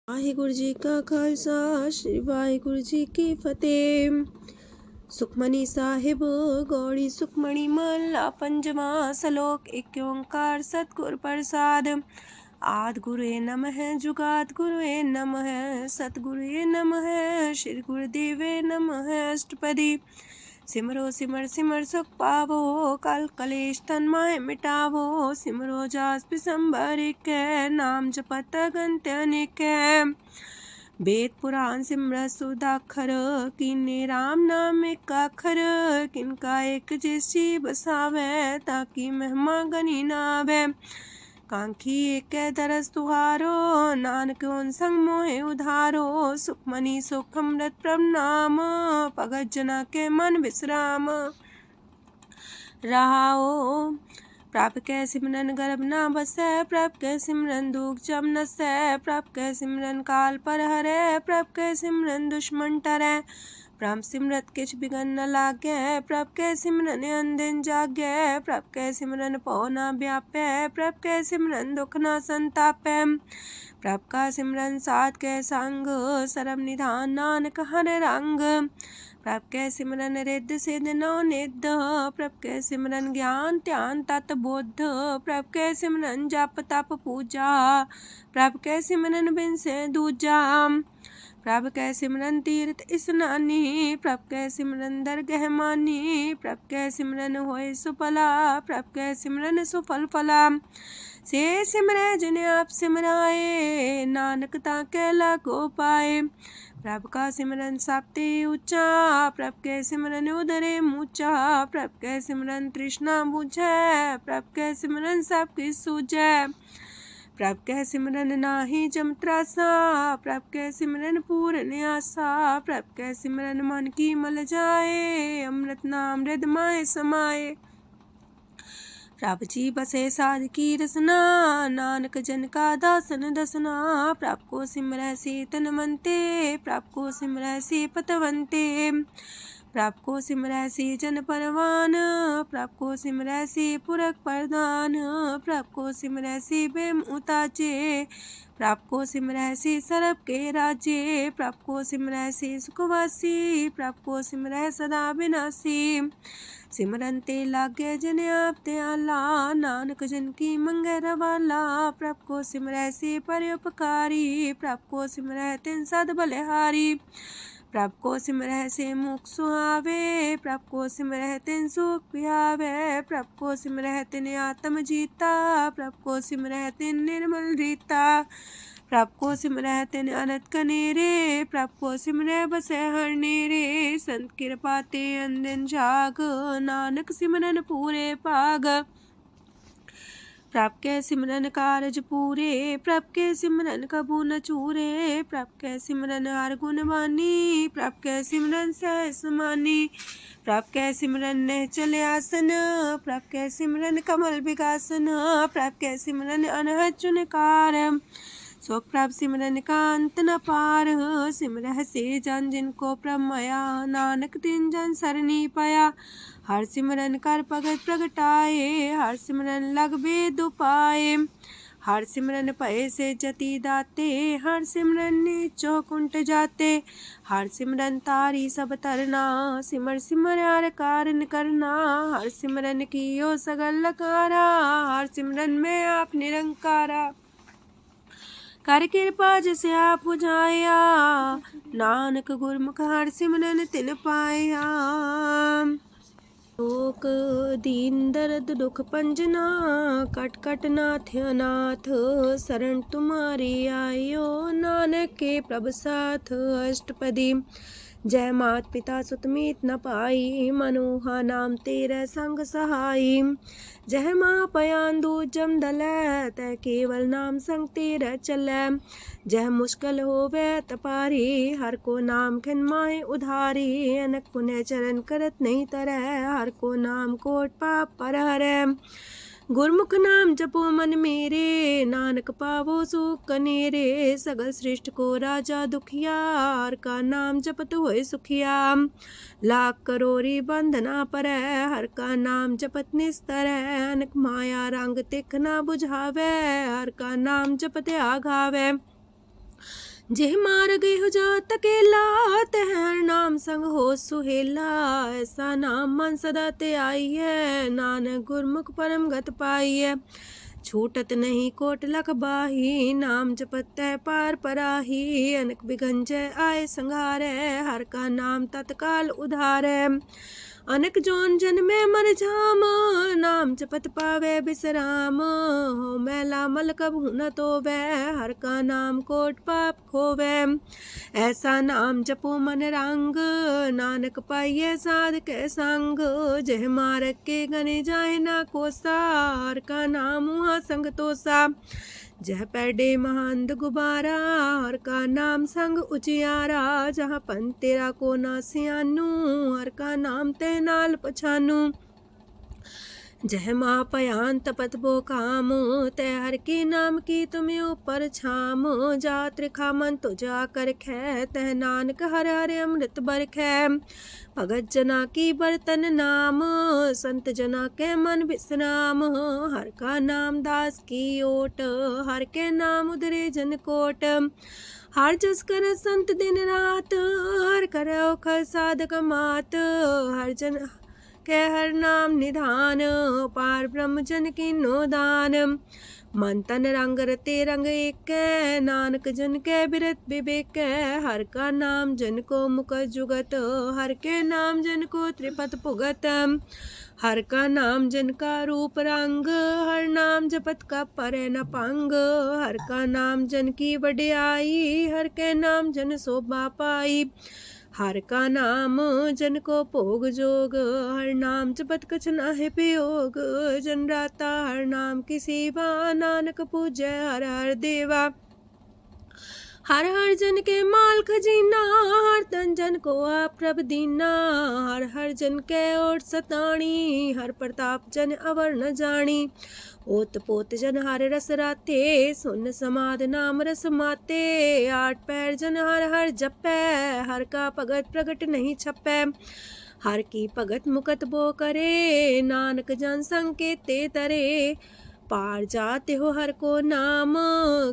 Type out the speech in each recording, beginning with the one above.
वाहिगुरु जी का खालसा श्री वाहिगुरु जी की फतेह। सुखमनी साहिब गौड़ी सुखमणी महला पंजवा सलोक। एक ओंकार सतगुर प्रसाद। आद गुरुए नमः जुगाद गुरुए नमः सतगुरुए नमः श्री गुरुदेवे नमः। अष्टपदी सिमरो सिमर सिमर सुख पावो कल कलेश तन माहे मिटावो। सिमरो जास पिसंबर के नाम जपत अगंत अनेक। वेद पुराण सिमरत सुदाखर किन्ने राम नाम एक अखर। किनका एक जैसी बसावे ताकि महिमा गनी नावे। कांखी एक दरस तुहारो नानक उन संग मोहे उधारो। सुखमनी सुख अमृत प्रणाम भगत जना के मन विश्राम। रहाओ प्रभ कै सिमरन गर्भ ना बसै। प्रभ कै सिमरन दुख जम नसै। प्रभ कै सिमरन काल पर हरै। प्रभ कै सिमरन दुश्मन टरै। प्रभ सिमरत किछ बिगन न लागै। प्रभ कै सिमरन अनदिन जागै। प्रभ कै सिमरन पौ ना व्यापै। प्रभ कै सिमरन दुख ना संतापै। प्रभ का सिमरन साध कै संग सरम निधान नानक हर रंग। प्रभ कै सिमरन रिद्ध सिद्ध नौ निध। प्रभ कै सिमरन ज्ञान ध्यान तत बुद्ध। प्रभ कै सिमरन जप तप पूजा। प्रभ कै सिमरन बिन से दूजा। प्रभ कै सिमरन तीर्थ स्नानी। प्रभ कै सिमरन दरगह मानी। प्रभ कै सिमरन होय सुफला। प्रभ कै सिमरन सुफल फला। से सिमरै जिन आप सिमराए नानक ताके लागो पाए। प्रभ का सिमरन सबते ऊंचा। प्रभ कै सिमरन उदरे मूचा। प्रभ कै सिमरन तृष्णा बुझै। प्रभ कै सिमरन सब किछ सूझै। प्रभ कै सिमरन नाही जम त्रासा। प्रभ कै सिमरन पूर्ण आसा। प्रभ कै सिमरन मन की मल जाए। अमृत नाम हृदय माहे समाए। प्रभ जी बसे साध की रसना नानक जन का दासन दसना। प्रभ को सिमरै से तन मनते। प्रभ को सिमरै से पतवंते। प्रभ को सिमरै से जन परवान। प्रभ को सिमरै से पुरख प्रधान। प्रभ को सिमरै से बेम उताचे। प्रभ को सिमरै से सरब के राजे। प्रभ को सिमरै से सुखवासी। प्रभ को सिमरै सदा विनाशी। सिमरन ते लागे जिन आप दयाला नानक जन की मंगै रवाला। प्रभ को सिमरै से परोपकारी। प्रभ को सिमरै तिन सद बलिहारी। प्रभ को सिमरै से मुख सुहावे। प्रभ को सिमरै तिन सुख पिहावे। प्रभ को सिमरै तिन आत्म जीता। प्रभ को सिमरै तिन निर्मल रीता। प्रभ को सिमरै तिन अनंत कनेरे। प्रभ को सिमरै बसै हर नेरे। संत कृपा ते अनदिन जाग नानक सिमरन पूरे पाग। प्रभ कै सिमरन कारज पूरे। प्रभ कै सिमरन कबू न चूरे। प्रभ कै सिमरन हर गुण वानी। प्रभ कै सिमरन सहस समानी। प्रभ कै सिमरन निश्चल आसन। प्रभ कै सिमरन कमल विगासन। प्रभ कै सिमरन अनहद चुनकार। सो प्रभ सिमरन का अंत न पार। सिमरह से जन जिनको प्रभ माया नानक तिन जन सरनी पाया। हर सिमरन कर भगत प्रगटाए। हर सिमरन लग वेद उपाय। हर सिमरन भय से जति दाते। हर सिमरन नीचो कुंट जाते। हर सिमरन तारी सब तरना। सिमर सिमर हर कारण करना। हर सिमरन कियो सगल लकारा। हर सिमरन में आप निरंकारा। कर कृपा जिसे आप बुझाया। नानक गुरमुख हर सिमरन तिन पाया। लोक दीन दर्द दुख पंजना। कट कट नाथ अनाथ। शरण तुम्हारी आयो नानक के प्रभ साथ। अष्टपदी जय मात पिता सुत मीत न पाई। मनोहा नाम तेरे संग सहाई। जय माँ पयान दूज जम दलै। तै केवल नाम संग तेरे चलै। जह मुश्किल होवे तपारी। हर को नाम खिन माहे उधारी। अनक पुण्य चरण करत नहीं तरह। हर को नाम कोट पाप पर हरै। गुरमुख नाम जपो मन मेरे। नानक पावो सुख कनेरे। सगल सृष्टि को राजा दुखिया। हर का नाम जपत होए सुखिया। लाख करोरी बंधना परै। हर का नाम जपत निस्तर। अनक माया रंग तिख ना बुझावे। हर का नाम जपत आघावे। जेह मार गए हो जात अकेला, तह हर नाम संग हो सुहेला। ऐसा नाम मन सदा ते आई है, नानक गुरमुख परम गत पाई है। छूटत नहीं कोट लख बाही, नाम जपत है पार पराही। अनक बिगंजय आए संघारे, हर का नाम तत्काल उधारे। अनक जोन जन में मर जाम, नाम जपत पावे बिसराम। हो मैला मल कबहु न तोवे, हर का नाम कोट पाप खोवे। ऐसा नाम जपो मन रंग, नानक पाइये साध के संग। जह मारक के गने जाए ना कोसा, हर का नाम हुआ संग तोसा। जह पैडे महांद गुबारा, हर का नाम संग उजियारा। जहाँ पन तेरा को ना सियानू, हर का नाम ते नाल पछानू। जह माँ पयान तपत बो काम, तय हर के नाम की तुम्हें ऊपर छाम। जा त्रिखा मन तो जा कर खे, तह नानक हर हर अमृत बरखै। भगत जना की बर्तन नाम, संत जना के मन विश्राम। हर का नाम दास की ओट, हर के नाम उधरे जन कोट। हर जस कर संत दिन रात, हर करो खर साधक मात। हर जन के हर नाम निधान, पार ब्रह्म जन की नो दान। मन तन रंग रते रंग एक, नानक जन के बिरत विवेक। हर का नाम जन को मुख जुगत, हर के नाम जन को त्रिपत पुगत। हर का नाम जन का रूप रंग, हर नाम जपत का परे न पंग। हर का नाम जन की वड्याई, हर के नाम जन शोभा पाई। हर का नाम जन को भोग जोग, हर नाम जपत कछ नाहि प्रयोग। जन राता हर नाम की सेवा, नानक पूजै हर हर देवा। हर हर जन के माल खजीना, हर तन जन को आप प्रभ दीना। हर हर जन के ओट सताणी, हर प्रताप जन अवर न जानी। ओत पोत जन हर रस राते, सुन समाध नाम रस माते। आठ पैर जन हर हर जपै, हर का भगत प्रगट नहीं छपै। हर की भगत मुकत बो करे, नानक जन संकेते तरे। पार जाते हो हर को नाम,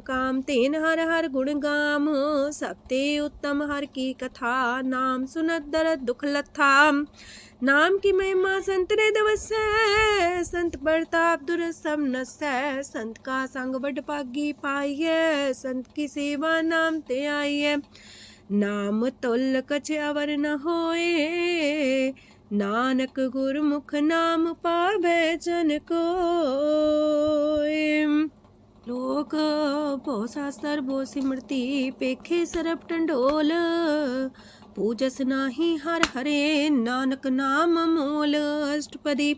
काम तेन हर हर गुण गाम। सबते उत्तम हर की कथा, नाम सुनत दरद दुख लथा। नाम की महिमा संत रे दवसै, संत प्रताप दुर सब नसै। संत का संग बड़ पागी पाइयै, संत की सेवा नाम ते आइयै। नाम तुल कछ अवर न होए, नानक गुरमुख नाम पावै जन कोय। लोक भो शास्त्र भो सिमरती, पेखे सरब टंडोल। पूजस नाही हर हरे, नानक नाम मोल। अष्टपदी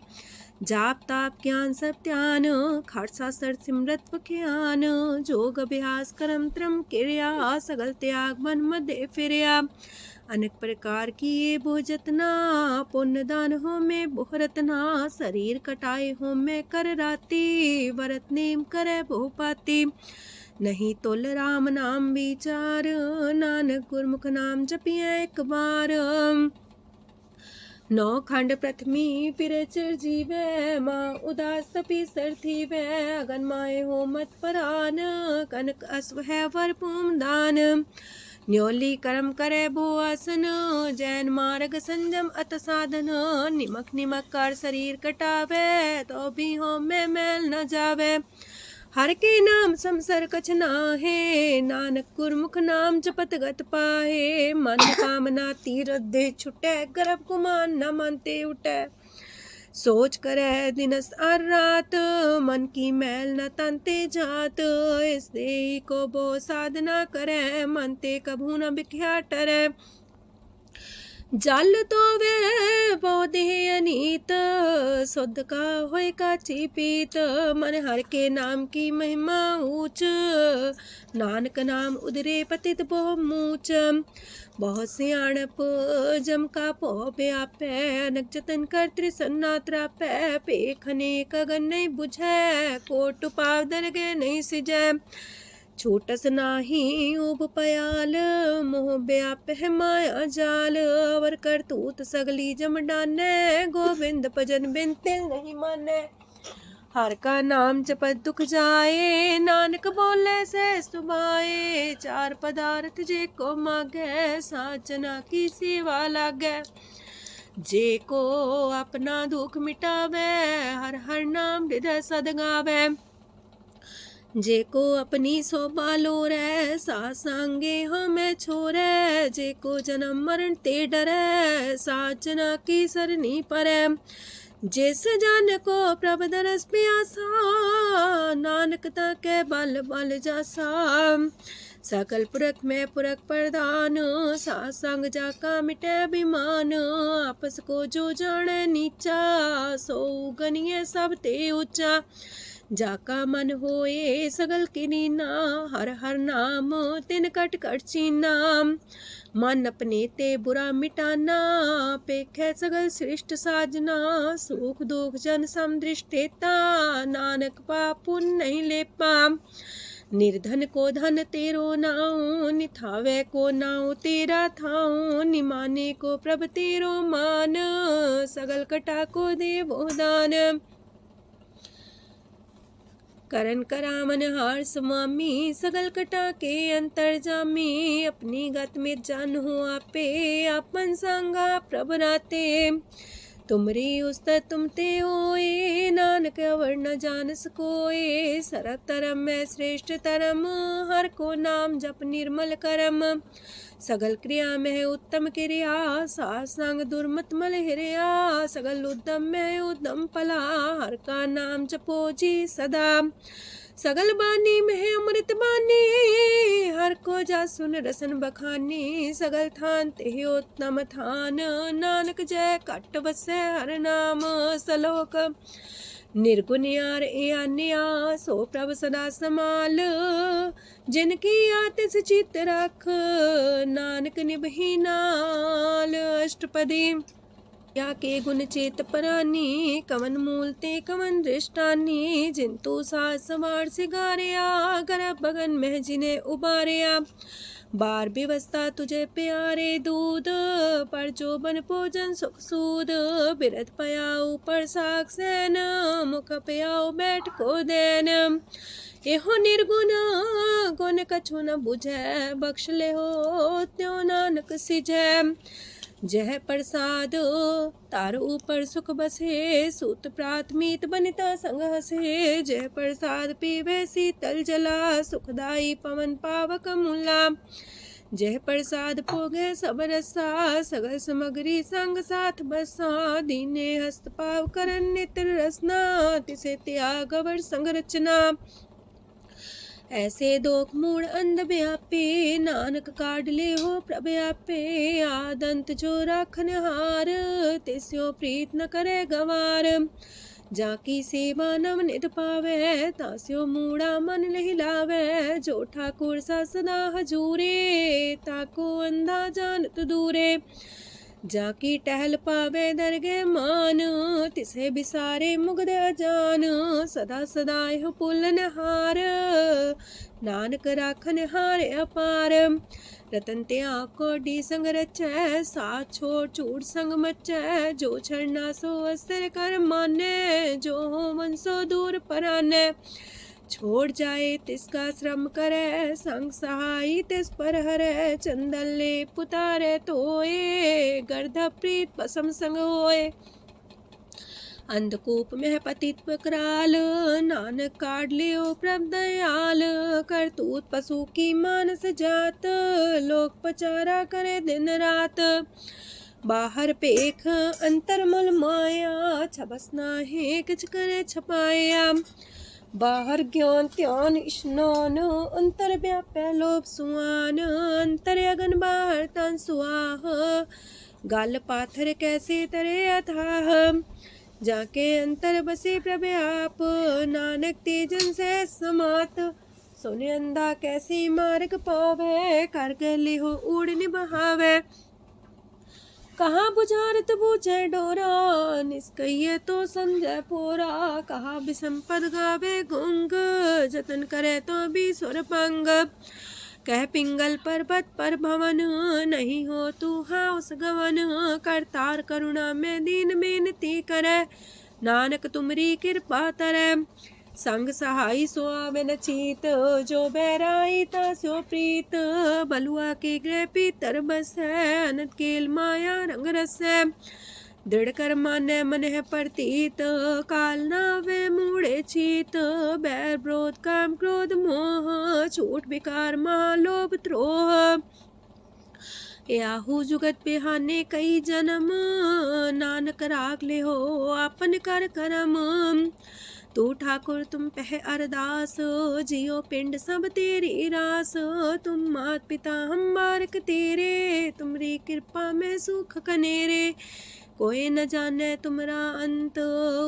जाप ताप ज्ञान सब ध्यान, खट शास्त्र सिमरत वख्यान। जोग अभ्यास करम त्रम क्रिया, सगल त्याग मन मध्य फिरया। अनेक प्रकार की ये बहु जतना, पुण्य दान हो में बहु रतना। शरीर कटाए हो में कर राती, वरत नेम करे बहु पाती। नहीं तुल राम नाम विचार, नानक गुरमुख नाम जपिए एक बार। नौ खंड प्रथमी फिर चिर जीवै, माँ उदास तपी सर थीवै। अगन माए हो मत परान, कनक अश्व है वर पूम दान। न्योली कर्म करे भो आसन, जैन मार्ग संजम अत साधन। निमक निमक कर शरीर कटावे, तो भी हो में मैल न जावे। हर के नाम समसर कछ नाहे, नानक गुरमुख नाम जपत गत पाहे। मन कामना तीरथ दे छुटे, गर्भ गुमान न मानते उठे। सोच करे दिनस और रात, मन की मैल न तनते जात। इस देही को बो साधना करे, मनते कभू न बिख्या टरे। जल तो वे पौधे अनीत, शुद्ध का होए काची पीत। मन हर के नाम की महिमा ऊंच, नानक नाम उदरे पतित बहु मूच। बहुत सियाणप जम का पो व्यापै, अनक जतन कर त्रिसन्ना त्रापै। पेखने कगन नहीं बुझै, कोट पाव दरगे नहीं सिजै। छोटस नाही उब पयाल, मोह व्याप है माया जाल। अवर करतूत सगली जम डानै, गोविंद भजन बिन तिल नहीं मानै। हर का नाम जपत दुख जाए, नानक बोले से सुभाए। चार पदार्थ जे को मागे, साजना की सेवा लागे। जे को अपना दुख मिटावे, हर हर नाम हृदय सद गावे। जे को अपनी शोभा लोरे, सासंगे हमें छोरे। जे को जन्म मरण ते डरे, साजना की सरनी परे। जिस जन को प्रभ दरस प्यासा, नानक ताके बल बल जासा। सकल पुरख में पुरख प्रधान, सासंग जाका मिटे अभिमान। आपस को जो जाने नीचा, सो गनिए सब ते ऊंचा। जाका मन होए सगल किनीना, हर हर नाम तिन कट कट चीना। मन अपने ते बुरा मिटाना, पेखे सगल श्रेष्ठ साजना। सुख दुख जन समदृष्टेता, नानक पाप पुण्य नहीं लेपा। निर्धन को धन तेरो नाऊ, निथावे को नाऊ तेरा थाऊ। निमाने को प्रभ तेरो मान, सगल कटा को देवो दान। करन करामन हार स्वामी, सगल कटा के अंतर जामी। अपनी गत में जान हो आपे, आपन संगा प्रभ राते। तुमरी उस्तर तुम ते होए, नानक अवर न जान सकोए। सरब तरम में श्रेष्ठ तरम, हर को नाम जप निर्मल करम। सगल क्रिया में उत्तम क्रिया, सासंग दुर्मत मल हिरिया। सगल उद्यम में उद्यम फला, हर का नाम जपो जी सदा। सगल बानी में अमृत बानी, हर को जा सुन रसन बखानी। सगल थान ते उत्तम थान, नानक जय कट बसे हर नाम सलोक। निर्गुण यार आन्या, सो प्रभ सदा समाल। जिनकी आतिस चित रख, नानक निभही नाल। अष्टपदी या के गुण चेत परानी, कवन मूल ते कवन दृष्टानी। जिंतु सास सवार सिगारिया, गर्भ बगन में जिन्हें उबारिया। बार व्यवस्था तुझे प्यारे दूध, पर जो बन भोजन सुख सूद। बिरत पयाऊ पर साग सैन, मुख पयाऊ बैठ को देन। एहो निर्गुण गुण कछु न बुझै, बख्श ले हो त्यों नानक सिझै। जह प्रसाद तार ऊपर सुख बसे, सूत प्रात मीत बनिता संग हसे। जह प्रसाद पीवे शीतल जला, सुखदाई पवन पावक मूला। जह प्रसाद भोगे सब रसा, सगल समग्री संग साथ बसा। दीने हस्त पाव करन नित्र रसना, तिसे त्याग अवर संग रचना। ऐसे दोख मूड अंध व्यापे, नानक काढ़ ले हो प्रभ आपे। आदंत जो राखन हार, तिस्यो प्रीत न करे गवार। जाकी सेवा नव नित पावे, तास्यो मूड़ा मन लहिलावे। जो ठाकुर सा सदा हजूरे, ताको अंधा जानत दूरे। जाकी टहल पावे दरगे मान, तिसे बिसारे मुग्ध अजान। सदा सदा यह पुलन हार, नानक राखन हार अपार। रतन त्याग कोडी संग रचै, साथ छोड़ चूड़ संग मचै। जो छड़ना सो अस्तर कर माने, जो हो मन सो दूर पराने। छोड़ जाए तिसका श्रम करे, संग सहाई तिस पर हरे। चंदन ले पुतारे तोए, गर्ध प्रीत पसम संग होए। अंधकूप में पतित पकराल, नानक काढ़ लियो प्रभ दयाल। करतूत पशु की मानस जात, लोक पचारा करे दिन रात। बाहर पेख अंतर मुल माया, छबस नाहे किछ करे छपाया। बाहर ज्ञान त्यान स्नान, अंतर व्यापै लोभ सुआन। अंतर अगन बाहर तन सुआह, गल पाथर कैसे तरे अथाह। जाके अंतर बसे प्रभ आप, नानक तेजन से समात। सोने अंधा कैसे मार्ग पावे, कर गले हो उड़ निबहावे। कहाँ बुझारत बूझे डोरा, निष्कइये तो समझे पोरा। कहाँ बिसंपद गावे गुंग, जतन करे तो भी सुर पंग। कह पिंगल पर्वत पर भवन, नहीं हो तू हाउस गवन। करतार करुणा में दीन बेनती करे, नानक तुमरी कृपा तरੈ। संग सहाई सो आवे न चीत, जो बैराई तास्यो प्रीत। बलुआ के गृह पीतर बसै, अनंत केल माया रंग रसै। दृढ़ कर मानै मन है प्रतीत, काल नावे मूढ़े चीत। बैर विरोध काम क्रोध मोह, छूट विकार महालोभ द्रोह। याहू जुगत बिहाने कई जन्म, नानक राख ले हो आपन कर करम। तू ठाकुर तुम पह अरदास, जियो पिंड सब तेरी रास। तुम मात पिता हम बारक तेरे, तुमरी कृपा में सुख कनेरे। कोई न जाने तुमरा अंत,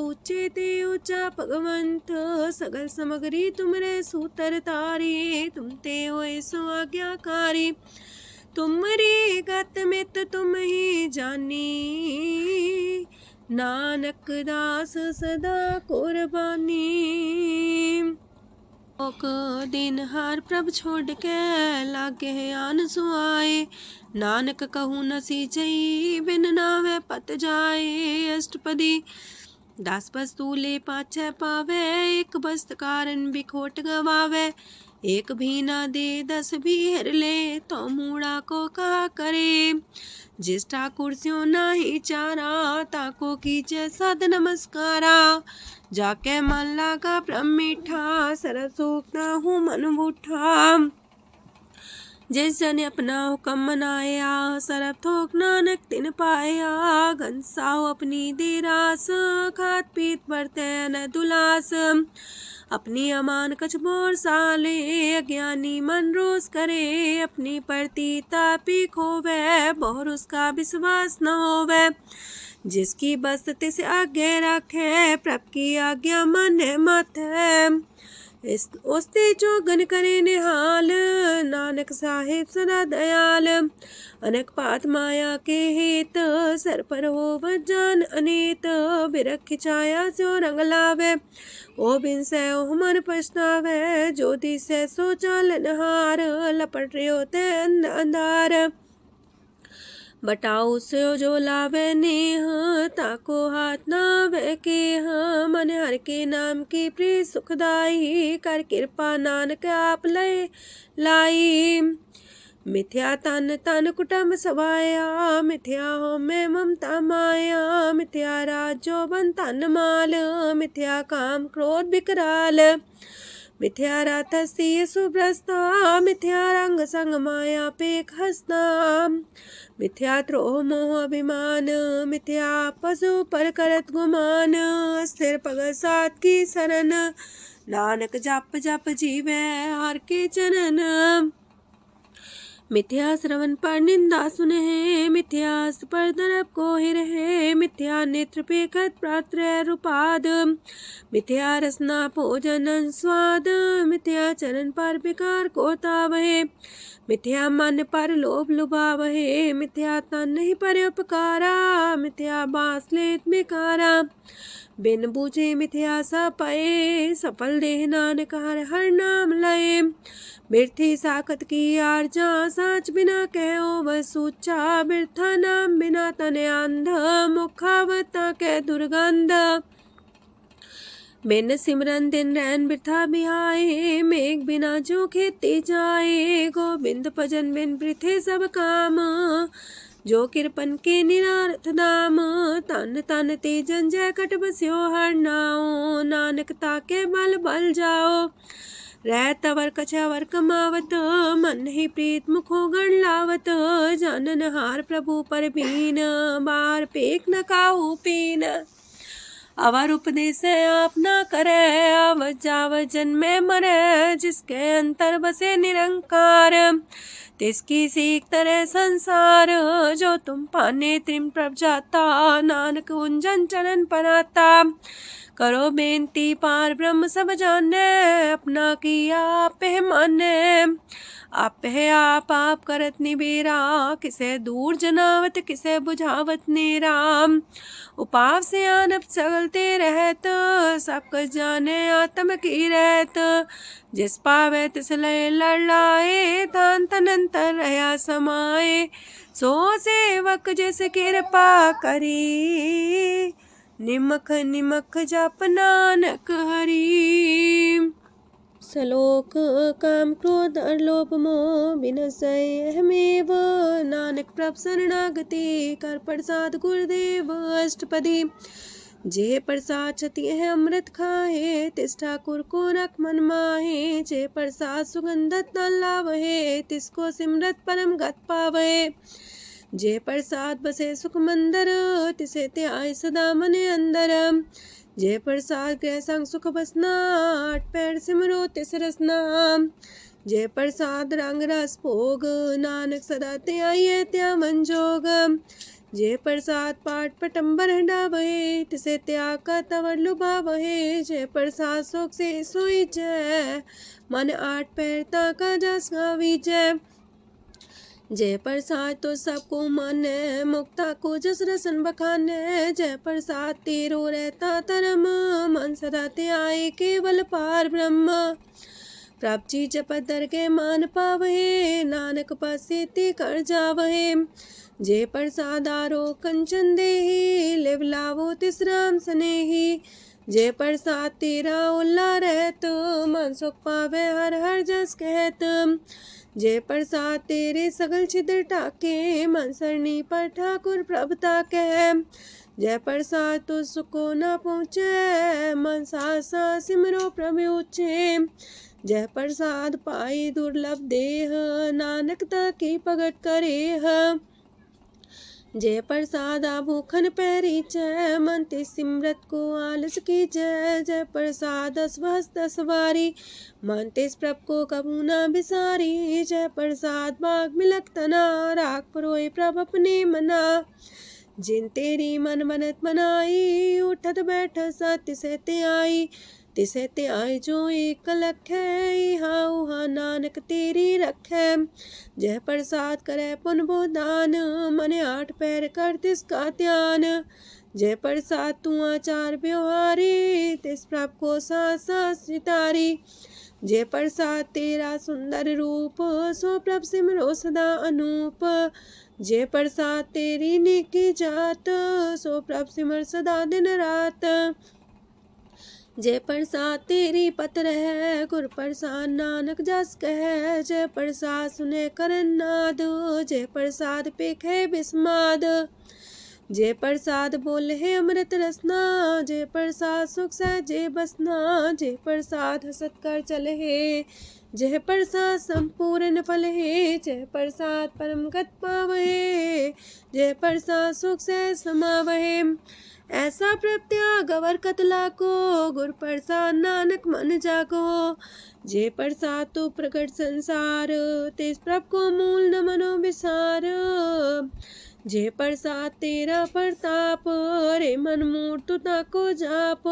ऊंचे ते ऊंचा भगवंत। सगल समगरी तुमरे सूतर तारी, तुम ते होए सो आज्ञाकारी। तुमरी गत मित तुम ही जानी, नानक दास सदा कुर्बानी। ओक दिन हार प्रभ छोड़ के, लागे आन सुआए। नानक कहूँ न सीचई, बिन नावे पत जाए। अष्टपदी दास बस्तु ले पाछै पावे, एक बस्त कारण बिखोट गवावे। एक भी ना दे दस भी हर ले, तो मूड़ा को कहा करे। जिस ठाकुर स्यो नाही चारा, ताको कीजे सद नमस्कारा। जाके मन लागा ब्रह्म मीठा, सरस सूखता हूँ मन बूठा। जिस जन अपना हुक्म मनाया, सरब थोक नानक तिन पाया। घनसाओ अपनी दे रास, खात पीत बरते न दुलास। अपनी अमान कछ बोर साले, अज्ञानी मन रोस करे। अपनी परती तापी खोवे, बोर उसका विश्वास न होवे। जिसकी बस तिस आगे रखे, प्रभ की आज्ञा मन मत है। उस्ते चौगन करे निहाल, नानक साहिब सदा दयाल। अनक पात माया के हेत, सर पर हो जान अनेत। बिरख छाया स्यो रंग लावे, ओ बिन से ओ मन पछतावे। जो दिसे सो चालन हार, लपट रहो ते अंधार। बटाऊ से जो लावे नेह, ताको हाथ नावे केह। मन हर के नाम की प्रिय सुखदाई, कर कृपा नानक आप लय लाई। मिथ्या तन तन कुटुंब सवाया, मिथ्या हो मैं ममता माया। मिथ्या राजो बन तन माल, मिथ्या काम क्रोध विकराल। मिथ्या रातसी सुभ्रस्ता, मिथ्या रंग संग माया पेख हस्ता। मिथ्या द्रोह मोह अभिमान, मिथ्या पशु पर करत गुमान। स्थिर पग सात की शरण, नानक जप जप जीवे हर के चरण। मिथ्या श्रवण पर निंदा सुने, मिथ्या पर दरब को ही रहे। मिथ्या नेत्र पेखत प्रात्र रूपाद, मिथ्या रसना भोजन स्वाद। मिथ्या चरण पर विकार को तावहे, मिथ्या मन पर लोभ लुभावहे। मिथ्या तन नहीं पर उपकारा, मिथ्या बास लेत बेकारा। बिन बूझे मिथ्या सा पाए, सफल देह नानक हर हर नाम लय। बिरथी साखत की आरजा, साच बिना कहो वह सूचा। बिरथा नाम बिना तने अंध, मुखावता के दुर्गंध। बिन सिमरन दिन रैन बिरथा बिहाए, मेघ बिना जो खेती जाए। गोविंद भजन बिन वृथे सब काम, जो किरपन के निरारथ दाम। तन तन ते जंजय कट बस्यो हर नाओ, नानक ताके बल बल जाओ। रह तवर कछवर कमावत, मन ही प्रीत मुखो गण लावत। जानन हार प्रभु पर बीन, बार पेख न काहू पीन। अवर उपदेश आप न करे, अव जाव जन्मे मरे। जिसके अंतर बसे निरंकार, तिसकी सीख तरह संसार। जो तुम पाने त्रिम प्रभ जाता, नानक उंजन चरण पर आता। करो बेनती पार ब्रह्म सब जाने, अपना किया आप है माने। आप है आप करत निबेरा, किसे दूर जनावत किसे बुझावत नेरा। उपाव से आनप चलते रहत, सब कुछ जाने आत्म की रहत। जिस पावे तिस लय लड़ाए, तान तनंतर रहा समाए। सो सेवक जिस कृपा करी, निमख निमख जप नानक हरि। सलोक काम क्रोध और लोभ मोह विनशय अहमेव, नानक प्रभ शरणागति कर प्रसाद गुरुदेव अष्टपदी। जे प्रसाद छति है अमृत खाहे, तिस ठाकुर को रख मन माहे। जे प्रसाद सुगंधत न लावहे, तिसको सिमरत परम गत पावहे। जे प्रसाद बसे सुख मंदर, तिसे त्याय सदा मने अंदर। जे प्रसाद गृह संग सुख बसना, आठ पैर सिमरो तिस रसना। जे प्रसाद रंग रस भोग, नानक सदा त्याये त्या मन जोग। जे प्रसाद पाठ पटम्बर डाबहे, तिसे त्याग का तवर लुभावहे। जे प्रसाद शोक से सोई जय, मन आठ पैर ताका जस गावी जय। जय प्रसाद तो सबको माने, मुक्ता को जस रसन बखाने। जय प्रसाद तेरो रहता धर्म, मन सदा त्याये केवल पार ब्रह्म। प्रभ जी जपत दर के मान पावहे, नानक पासे ते कर जावहे। जे प्रसाद आरो कंचन देहि, लिव लावो तिस राम स्नेही। जे प्रसाद तेरा उल्ला रहत, मन सुख पावे हर हर जस कहत। जे प्रसाद तेरे सगल छिद्र टाके, मन सरनी पर ठाकुर प्रभ ताके। जय प्रसाद तो सुको न पहुँचे, मन सा सिमरो प्रभु ऊँचे। जय प्रसाद पाई दुर्लभ देह, नानक ताकी प्रगट करे। जय प्रसाद आभूखन पैरी जय, मन ते सिमरत को आलस की जय। जय प्रसाद अस्वस्थ सवारी, मन तेस प्रभ को कबू न बिसारी। जय प्रसाद बाग मिलक तना, राख परोए प्रभ अपने मना। जिन तेरी मन मनत मनाई, उठत बैठत सत्य से ते आई। तिसे ते आए जो एक लख है, इहा उहा नानक तेरी रखै। जय प्रसाद करे पुन बोदान, मने आठ पैर कर तिसका ध्यान। जय प्रसाद तू आचार व्यवहारी, तिस प्रभ को सास सितारी। जय प्रसाद तेरा सुंदर रूप, सो प्रभ सिमरो सदा अनूप। जय प्रसाद तेरी नेकी जात, सो प्रभ सिमर सदा दिन रात। जय प्रसाद तेरी पत्र है, गुर प्रसाद नानक जस कह। जय प्रसाद सुने करन नाद, जय प्रसाद पेखे बिस्माद। जय प्रसाद बोले है अमृत रसना, जय प्रसाद सुख सहजे बसना। जय प्रसाद हसत कर चले है, जय प्रसाद संपूर्ण फल है। जय प्रसाद परम गत पावहे, जय प्रसाद सुख से समावहे। ऐसा प्रत्याग अवर कतला को, गुर प्रसाद नानक मन जागो। जे प्रसाद तो प्रकट संसार, तेज प्रभ को मूल न मनो विसार। जे प्रसाद तेरा प्रताप, रे मन मूर्त ताको जाप।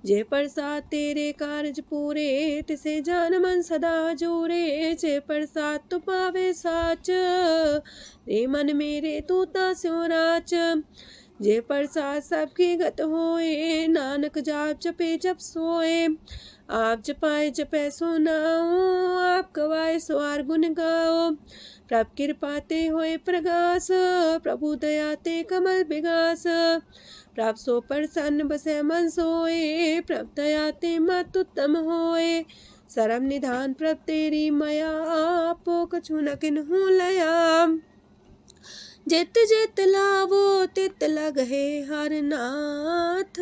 जे प्रसाद तेरे कारज पूरे, तिसे जान मन सदा जोरे। जे प्रसाद तो पावे साच, रे मन मेरे तू ता स्यो राच। जे प्रसाद सबकी गत होए, नानक जाप जपे जप सोए। आप जपाए जपे सो नाओ, आप गवाए सो आर गुण गाओ। प्रभ कृपा ते होए प्रगास, प्रभु दया ते कमल विगास। प्रभ सो प्रसन्न बसे मन सोए, प्रभ दया ते मत उत्तम होए। सरम निधान प्रभ तेरी मया, आपो कछु न किन्हु लया। जित जित लावो तित लगहे हर नाथ,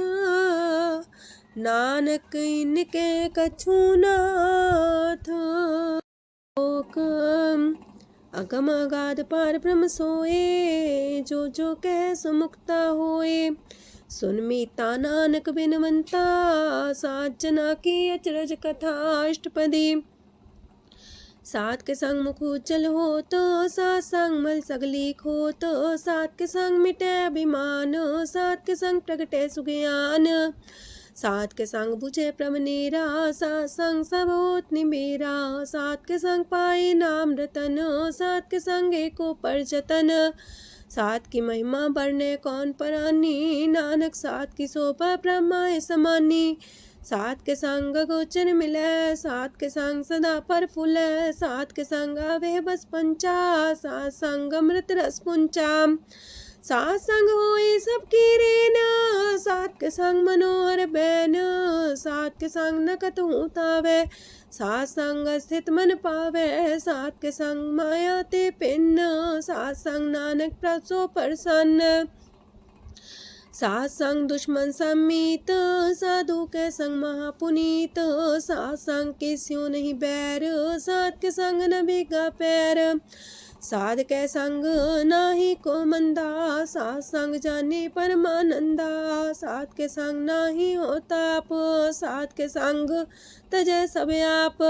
नानक इनके कछु नाथ। अगम अगाध पार ब्रह्म सोए, जो जो कह सो मुक्ता होए। सुन मीता नानक बिनवंता, सात जना की अचरज कथा अष्टपदी। सात के संग मुख उज्जल हो तो, सात संग मल सगली खो तो। सात के संग मिटे अभिमान, सात के संग प्रगटे सुज्ञान। सात के संग बुझे प्रमनेरा, सात संग सब होत निमेरा। सात के संग पाए नाम रतन, सात के संग एको पर जतन। सात की महिमा बरने कौन परानी, नानक सात की शोभा ब्रह्मा समानी। सात के संग गोचर मिले, सात के संग सदा पर फूले। सात के संग आवे बस पंचा, सात संग अमृत रस पुंचा। सात संग होए सबकी रेन, सात के संग मनोहर बैन, सात के संग न कतहु तावै, सात संग स्थित मन पावै, सात के संग माया ते पिन्न, सात संग नानक प्रभ सो प्रसन्न, सात संग दुश्मन समीत, साधु के संग महापुनीत, सात संग किस्यों नहीं बैर, सात के संग न भीगा पैर, साध के संग नाही को मंदा, सात संग जाने परमानंदा, सात के संग नाही हो ताप, सात के संग तजै सब आप,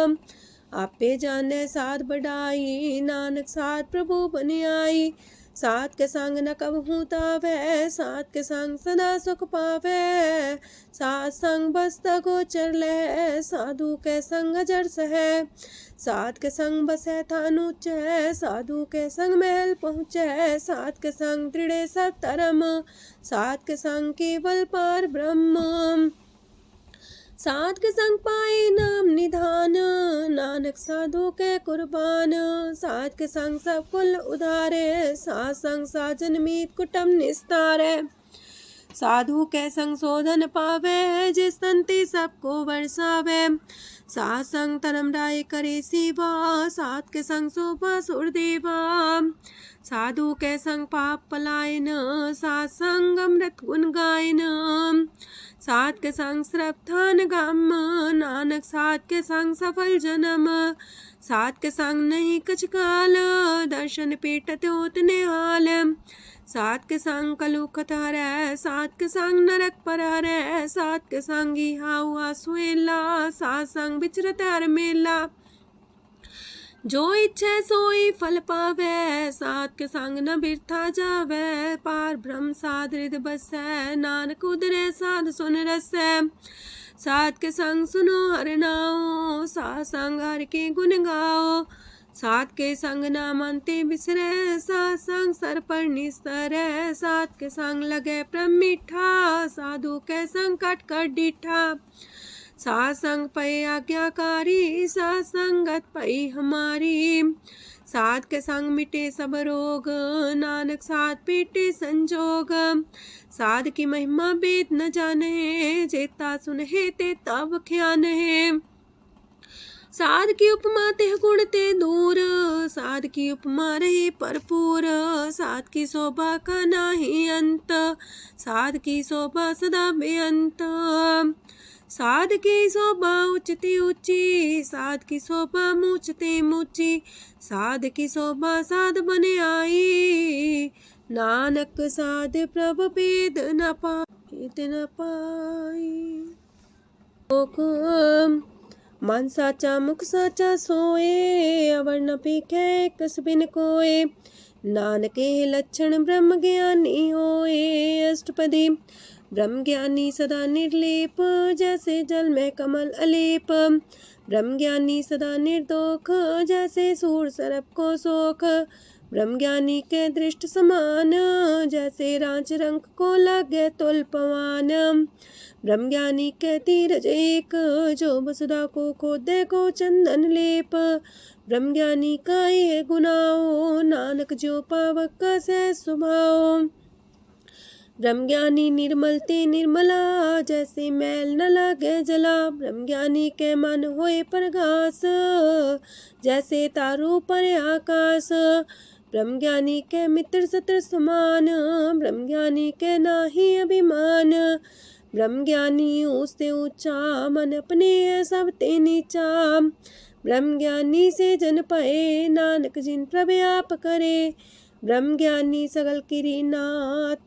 आपे जाने साध बढ़ाई, नानक साध प्रभु बन आई, सात के संग न कबहू तावै, सात के संग सदा सुख पावै, सात संग बसता गोचर लहै, साधु के संग अजर सहै, सात के संग बसै थान ऊंचै, साधु के संग महल पहुँचै, सात के संग दृढ़ सब धर्म, सात के संग केवल पार ब्रह्म, सात के संग पाए नाम निधान, नानक साधु के कुर्बान, सात के संग सब कुल उधारे, सात संग साजन मीत कुटुम निस्तारे, साधु के संग शोधन पावे, जिस संति सबको बरसावे, सात संग धर्म राय करे सेवा, सात के संग शोभा सुरदेवा, साधु के संग पाप पलायन, सात संग अमृत गुण गायन, सात के संग श्रद्धान गम, नानक सात के संग सफल जन्म, सात के संग नहीं कछ काल, दर्शन पीटत होत निहाल, सात के संग कलुखत हरै, सात के संग नरक पर हरै, सात के संग इहा हुआ सुएला, सात संग विचरत हर मेला, जो इच्छा सोई फल पावै, सात के संग न बिरथा जावै, पार ब्रह्म साध हृदय बसै, नानक उदरै साध सुन रसै, सात के संग सुनो हर नाओ, सात संग हर के गुण गाओ, सात के संग नाम अंते बिसरै, सात संग सर पर निस्तरै, सात के संग लगे प्रेम मीठा, साधु के संग कट कर डीठा, सात संग पै आज्ञाकारी, सात संगत पै हमारी, सात के संग मिटे सब रोग, नानक सात पीटे संजोग, साध की महिमा वेद न जाने, जेता सुनहे ते तब ख्यान है, साध की उपमा ते गुण ते दूर, साध की उपमा रही भरपूर, साध की शोभा का नाही अंत, साध की शोभा सदा बेअंत, साध की शोभा उच्चती ऊंची, साध की शोभा मूचते मूची, साध की शोभा साध बने आई, नानक साध प्रभ भेद न पाई, मन साचा मुख साचा सोए, अवर न पीखे कस बिन कोए, नानके लक्षण ब्रह्म ज्ञानी होए, अष्टपदी ब्रह्म ज्ञानी सदा निर्लेप, जैसे जल में कमल अलेप, ब्रह्म ज्ञानी सदा निर्दोख, जैसे सूर सर्प को सोख, ब्रह्म ज्ञानी के दृष्ट समान, जैसे रांच रंग को लगे तुल पवान, ब्रह्म ज्ञानी के तीरज एक, जो वसुधा को खोदे को चंदन लेप, ब्रह्म ज्ञानी का ये गुनाओ, नानक जो पावक का सह स्वभाव, ब्रह्म ज्ञानी निर्मल ते निर्मला, जैसे मैल न लगे जला, ब्रह्म ज्ञानी के मन होए प्रगास, जैसे तारू पर आकाश, ब्रह्म ज्ञानी के मित्र सत्र समान, ब्रह्म ज्ञानी के नाही अभिमान, ब्रह्म ज्ञानी उससे ऊंचा, मन अपने है सब ते नीचा, ब्रह्म ज्ञानी से जन पाए, नानक जिन प्रभु आप करे, ब्रह्म ज्ञानी सगल किरीना,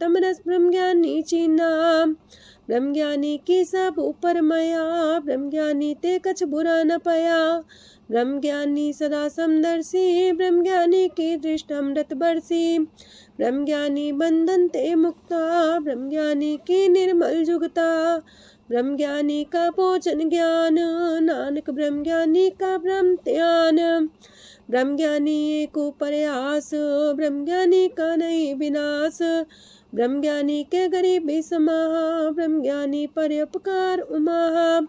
तमरस ब्रह्म ज्ञानी चीना, ब्रह्म ज्ञानी की सब ऊपर मया, ब्रह्म ज्ञानी ते कछ बुरा न पाया, ब्रह्म ज्ञानी सदा समदर्शी, ब्रह्म ज्ञानी की दृष्टि अमृत बरसी, ब्रह्म ज्ञानी बंधन ते मुक्ता, ब्रह्म ज्ञानी की निर्मल जुगता, ब्रह्म ज्ञानी का भोजन ज्ञान, नानक ब्रह्म ज्ञानी का ब्रह्म ध्यान, ब्रह्म ज्ञानी एक प्रयास, ब्रह्म ज्ञानी का नहीं विनाश, ब्रह्म ज्ञानी के गरीबी समाहा, ब्रह्म ज्ञानी पर उपकार उमाहा,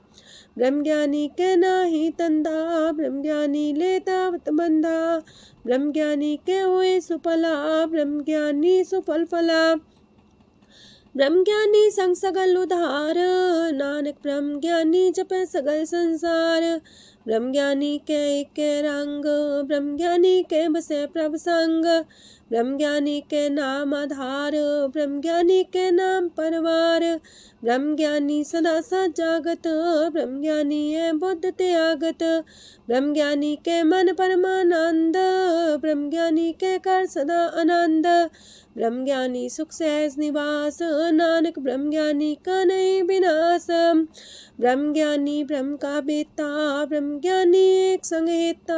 ब्रह्म ज्ञानी के नाही तंदा, ब्रह्म ज्ञानी लेता बंधा, ब्रह्म ज्ञानी के हुए सुफला, ब्रह्म ज्ञानी सुफल फला। ब्रह्म ज्ञानी संग सगल उधार, नानक ब्रह्म ज्ञानी जपे सगल संसार। ब्रह्म ज्ञानी के रंग, ब्रह्म ज्ञानी के बसे प्रभ संग, ब्रह्म ज्ञानी के नाम आधार, ब्रह्म ज्ञानी के नाम परवार। ब्रह्म ज्ञानी सदा सजागत, ब्रह्म ज्ञानी है बुद्ध त्यागत, ब्रह्म ज्ञानी के मन परमानंद, ब्रह्म ज्ञानी के कर सदा आनंद। ब्रह्म ज्ञानी सुख सहज निवास, नानक ब्रह्म ज्ञानी का नहीं विनाश। ब्रह्म ज्ञानी ब्रह्म का बेता, ब्रह्म ज्ञानी एक संगीता,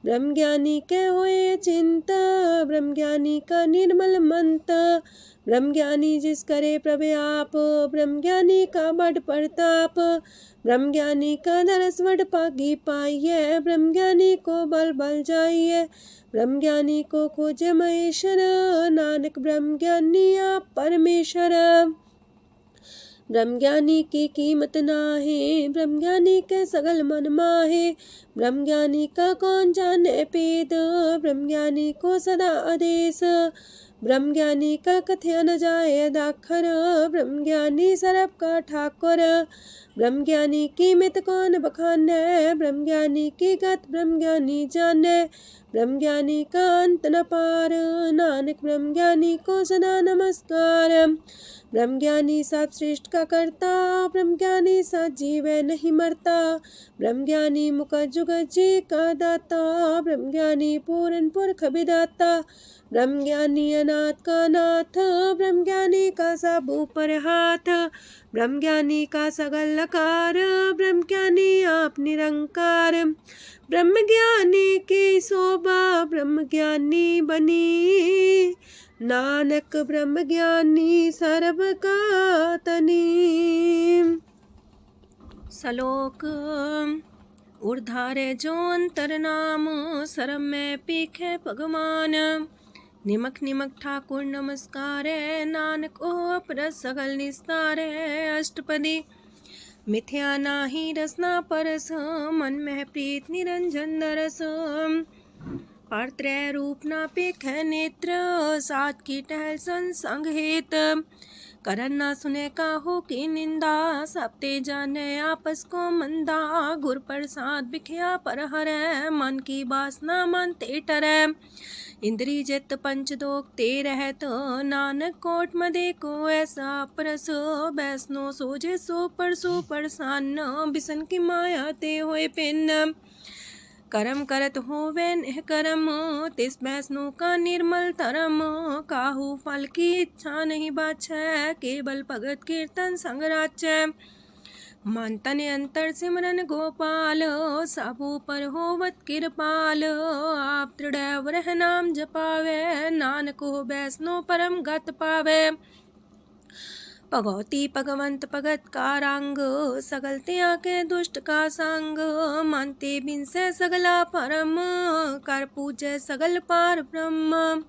ब्रह्म ज्ञानी के हुए चिंता, ब्रह्म ज्ञानी का निर्मल मंत। ब्रह्म ज्ञानी जिस करे प्रव्याप, ब्रह्म ज्ञानी का बड़ प्रताप, ब्रह्म ज्ञानी का दरस वड पागी पाइये, ब्रह्म ज्ञानी को बल बल जाइए, ब्रह्म ज्ञानी को खोजे महेश्वर, नानक ब्रह्म ज्ञानी आप परमेश्वर। ब्रह्म ज्ञानी की कीमत नाहे, ब्रह्म ज्ञानी के सगल मन माहे, ब्रह्म ज्ञानी का कौन जाने पेद, ब्रह्म ज्ञानी को सदा आदेश, ब्रह्म ज्ञानी का कथया न जाए दाखर, ब्रह्म ज्ञानी सरब का ठाकुर। ब्रह्म ज्ञानी की मित कौन बखाने, ब्रह्म ज्ञानी की गत ब्रह्म ज्ञानी जाने, ब्रह्म ज्ञानी का अंत न पार, नानक ब्रह्म ज्ञानी को सदा नमस्कार। ब्रह्म ज्ञानी सब श्रेष्ठ का करता, ब्रह्म ज्ञानी सजीव नहीं मरता, ब्रह्म ज्ञानी मुख जुग जी का दाता, ब्रह्म ज्ञानी पूरन पुरख विदाता, ब्रह्म ज्ञानी अनाथ का नाथ, ब्रह्म ज्ञानी का सब ऊपर हाथ, ब्रह्म ज्ञानी का सगल लकार, ब्रह्म ज्ञानी आप निरंकार। ब्रह्म ज्ञानी की शोभा ब्रह्म ज्ञानी बनी, नानक ब्रह्म ज्ञानी सर्व का तनी। श्लोक ऊर्धारे जो अंतर नाम, सरम में पीखे भगवान, निमक निमक ठाकुर नमस्कार, नानक ओ अपर सगल निस्तार। अष्टपदी मिथ्या नाही रसना परस, मन में प्रीत निरंजन दरस, पात्रय रूप ना पेख नेत्र, सात की टहल संसंग हेत, करन ना सुने काहू की निंदा, सबते जाने आपस को मंदा, गुर प्रसाद बिखया पर हरै, मन की बासना मानते टरै, इंद्री जित पंच दोख ते रहत, नानक कोट मदे को ऐसा परस, बैसनो सोजे सो परसो परसान्न, बिसन की माया ते होए पिन, करम करत होवे निह करम, तिस बैसनो का निर्मल धरम, काहू फल की इच्छा नहीं बाछै, केवल भगत कीर्तन संग राचै, मन तन अंतर सिमरन गोपाल, सबू पर होवत कृपाल, आप दृढ़ रह नाम जपावे, नानक हो बैसनो परम गत पावे, भगवती भगवंत भगत का रंग, सगल त्याग के दुष्ट का संग, मानते बिन से सगला परम, कर पूजे सगल पार ब्रह्म,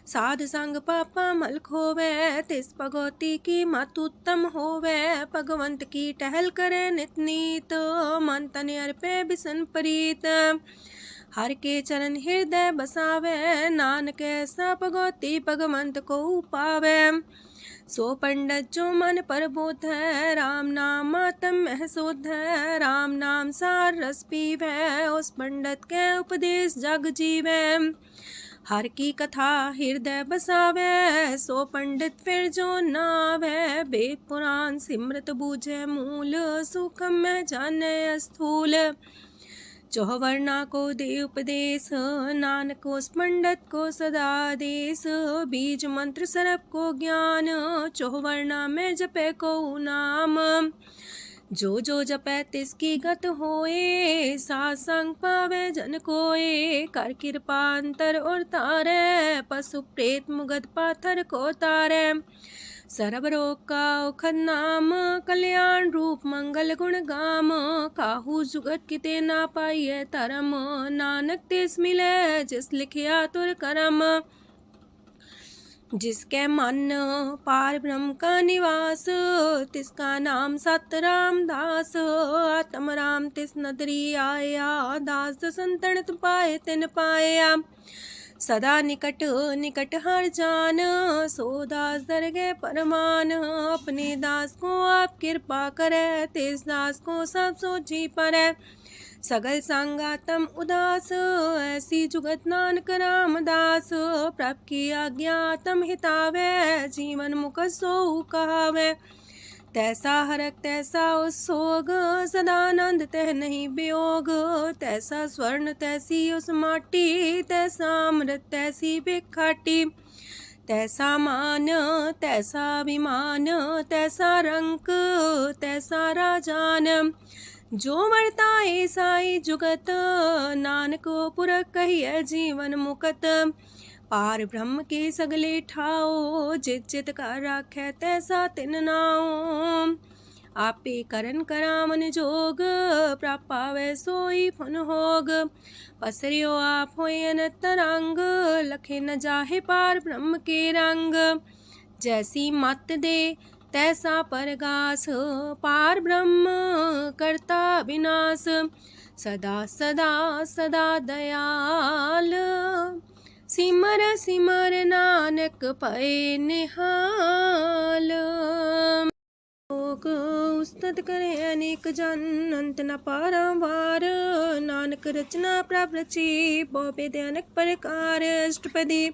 साध संग पापा मल खोवे, तिस भगवती की मत उत्तम होवे, भगवंत की टहल करे नित नीत, मन तन अर्पे बिसन प्रीत, हर के चरण हृदय बसावे, नानक ऐसा भगवती भगवंत को पावे, सो पंडित जो मन पर बोध है, राम नाम आत्म में शोध है, राम नाम सार रस पीवे, उस पंडित के उपदेश जग जीवे, हर की कथा हृदय बसावे, सो पंडित फिर जो नावे, वेद पुराण सिमरत बूझे मूल, सुखम में जाने स्थूल, चौवर्णा को दे उपदेश, नानक उस पंडित को सदा देश, बीज मंत्र सरप को ज्ञान, चौवर्णा में जपे को नाम, जो जो जपे तिसकी गत होए, सासंग पावे जन कोए, कर कृपा अंतर और तारे, पशु प्रेत मुगध पाथर को तारे, सर्व रोग का औखद नाम, कल्याण रूप मंगल गुण गाम, काहू जुगत किते ना पाइये धर्म, नानक तिस मिले जिस लिखिया तुर करम, जिसके मन पार ब्रह्म का निवास, तिसका नाम सत रामदास। आत्म राम तिस नदरी आया, दास संतन पाए तिन पाया। सदा निकट निकट हर जान, सो दास दरगे परमान। अपने दास को आप कृपा करे, तिस दास को सब सोची परे। सगल संगातम उदास, ऐसी जुगत नानक रामदास। प्रभ की आज्ञा तम हितावे, जीवन मुख सो कहावे। तैसा हरक तैसा उत्सोग, सदानंद तह नहीं वियोग। तैसा स्वर्ण तैसी उस माटी, तैसा अमृत तैसी बिखाटी। तैसा मान तैसा अभिमान, तैसा रंक तैसा राजान। जो वर्ताए साई जुगत, नानक पुरख कहिए जीवन मुकत। पार ब्रह्म के सगले ठाओ, जित जित कर राखै तैसा तिन नाओ। आपे करन करामन जोग, प्राप पावै सोई फुन होग। पसरियो आप होय अनंत रंग, लखे न जाहे पार ब्रह्म के रंग। जैसी मत दे तैसा परगास, पार ब्रह्म करता विनाश। सदा सदा सदा दयाल, सिमर सिमर नानक पए निहाल। लोक उस्तत करे अनेक जन, अंत न पारावार। नानक रचना प्रभ रची, बहु अनेक प्रकार। अष्टपदी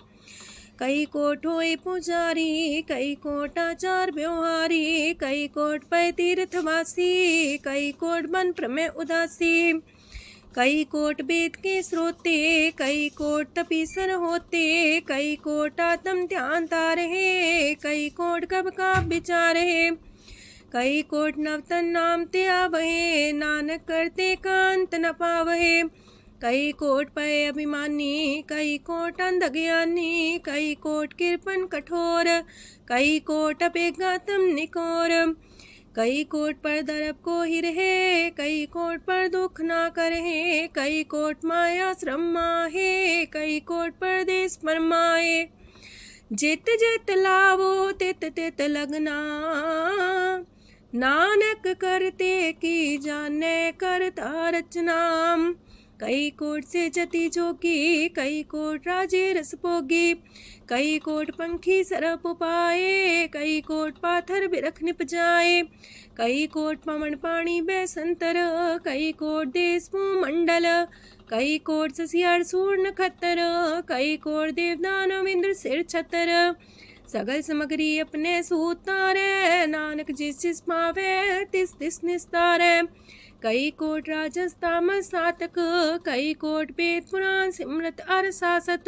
कई कोट होए पुजारी, कई कोट आचार व्यवहारी। कई कोट पै तीर्थवासी, कई कोट बन प्रमेय उदासी। कई कोट वेद के स्रोते, कई कोट तपीसर होते। कई कोट आत्म ध्यान तारहे, कई कोट कब का विचार है। कई कोट नवतन नाम ते आवहे, नानक करते कांत न पावहे। कई कोट पय अभिमानी, कई कोट अंधज्ञानी। कई कोट कृपन कठोर, कई कोट अपेगातम निकोर। कई कोट पर दरब को ही रहे, कई कोट पर दुख ना करहे। कई कोट माया श्रम माहे, कई कोट परदेश फरमाए। जित जित लावो तित तित लगना, नानक करते की जाने करता रचना। कई कोट से जति जोगी, कई कोट राजे रस भोगी। कई कोट पंखी सरप पाए, कई कोट पाथर बिरख निपजाए। कई कोट पवन पानी बैसंतर, कई कोट देश मंडल। कई कोट ससियार सूर नखत्तर, कई कोट देवदानव इंद्र सिर छतर। सगल समग्री अपने सूतारे, नानक जिस जिस पावे तिस तिस निस्तारे। कई कोट राजस तामस सातक, कई कोट वेद पुराण सिमरत अर सासत।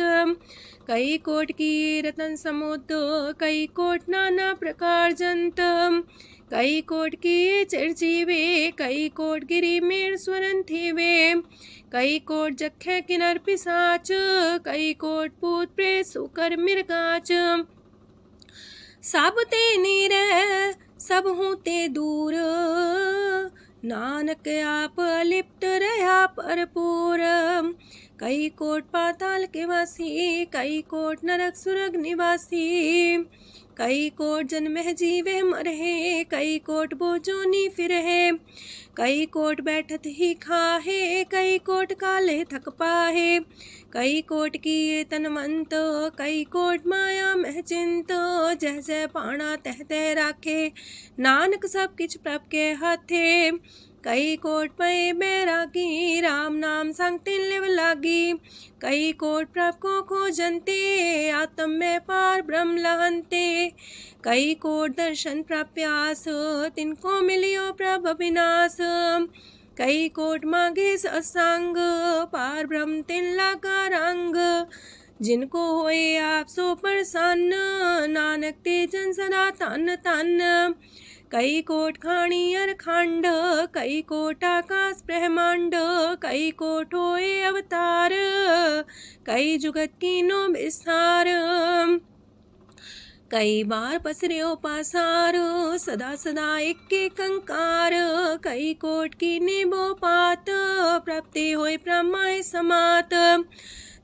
कई कोट की रतन समुद्र, कई कोट नाना प्रकार जंत। कई कोट की चिरजीवे, कई कोट गिरी मेर स्वरन थीवे। कई कोट जखे किनर पिसाच, कई कोट पूत प्रेत सुकर मिर्गाच। सब ते नीरे सब हूँ ते दूर, नानक आप अलिप्त रहा भरपूर। कई कोट पाताल के वासी, कई कोट नरक सुरग निवासी। कई कोट जन्म जीवे मरहे, कई कोट बोझोनी फिरहे। कई कोट बैठत ही खाहे, कई कोट काले थक पाहे। कई कोट किए तनमंत, कई कोट माया मह चिंत। जह जह पाणा तह तह राखे, नानक सब किछ प्रभ के हाथे। कई कोट पए बैरागी, राम नाम संग तिन लिव लागी। कई कोट प्रभ को खोजंते, आत्म में पार ब्रह्म लहंते। कई कोट दर्शन प्रप्यास, तिनको मिलियो प्रभ विनाश। कई कोट मांगे सत्संग, पार ब्रह्म तिन लागा रंग। जिनको होए आप सो प्रसन्न, नानक ते जन सदा तन तन। कई कोट खाणी अर खंड, कई कोट आकाश ब्रह्मांड। कई कोट होए अवतार, कई जुगत कीनो विस्तार। कई बार पसरियो पासार, सदा सदा एक कंकार। कई कोट की निबो पात, प्राप्ति होए प्रमाय समात।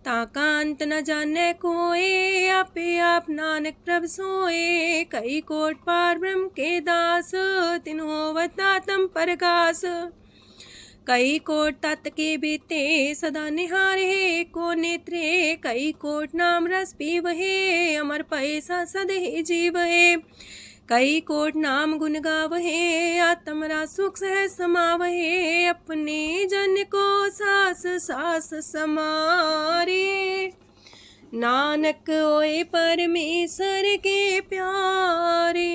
ताका अंत न जाने कोय, आपे आप नानक प्रभ सोए। कई कोट पार ब्रह्म के दास, तिन्हो वतातम परगास। कई कोट तत् के बीते, सदा निहारे को नेत्रे। कई कोट नाम रस पीवहे, अमर पैसा सदे जीवहे। कई कोट नाम गुण गावहे, आत्मरा सुख सह समावहे। अपने जन को सास सास समारे, नानक होए परमेश्वर के प्यारे।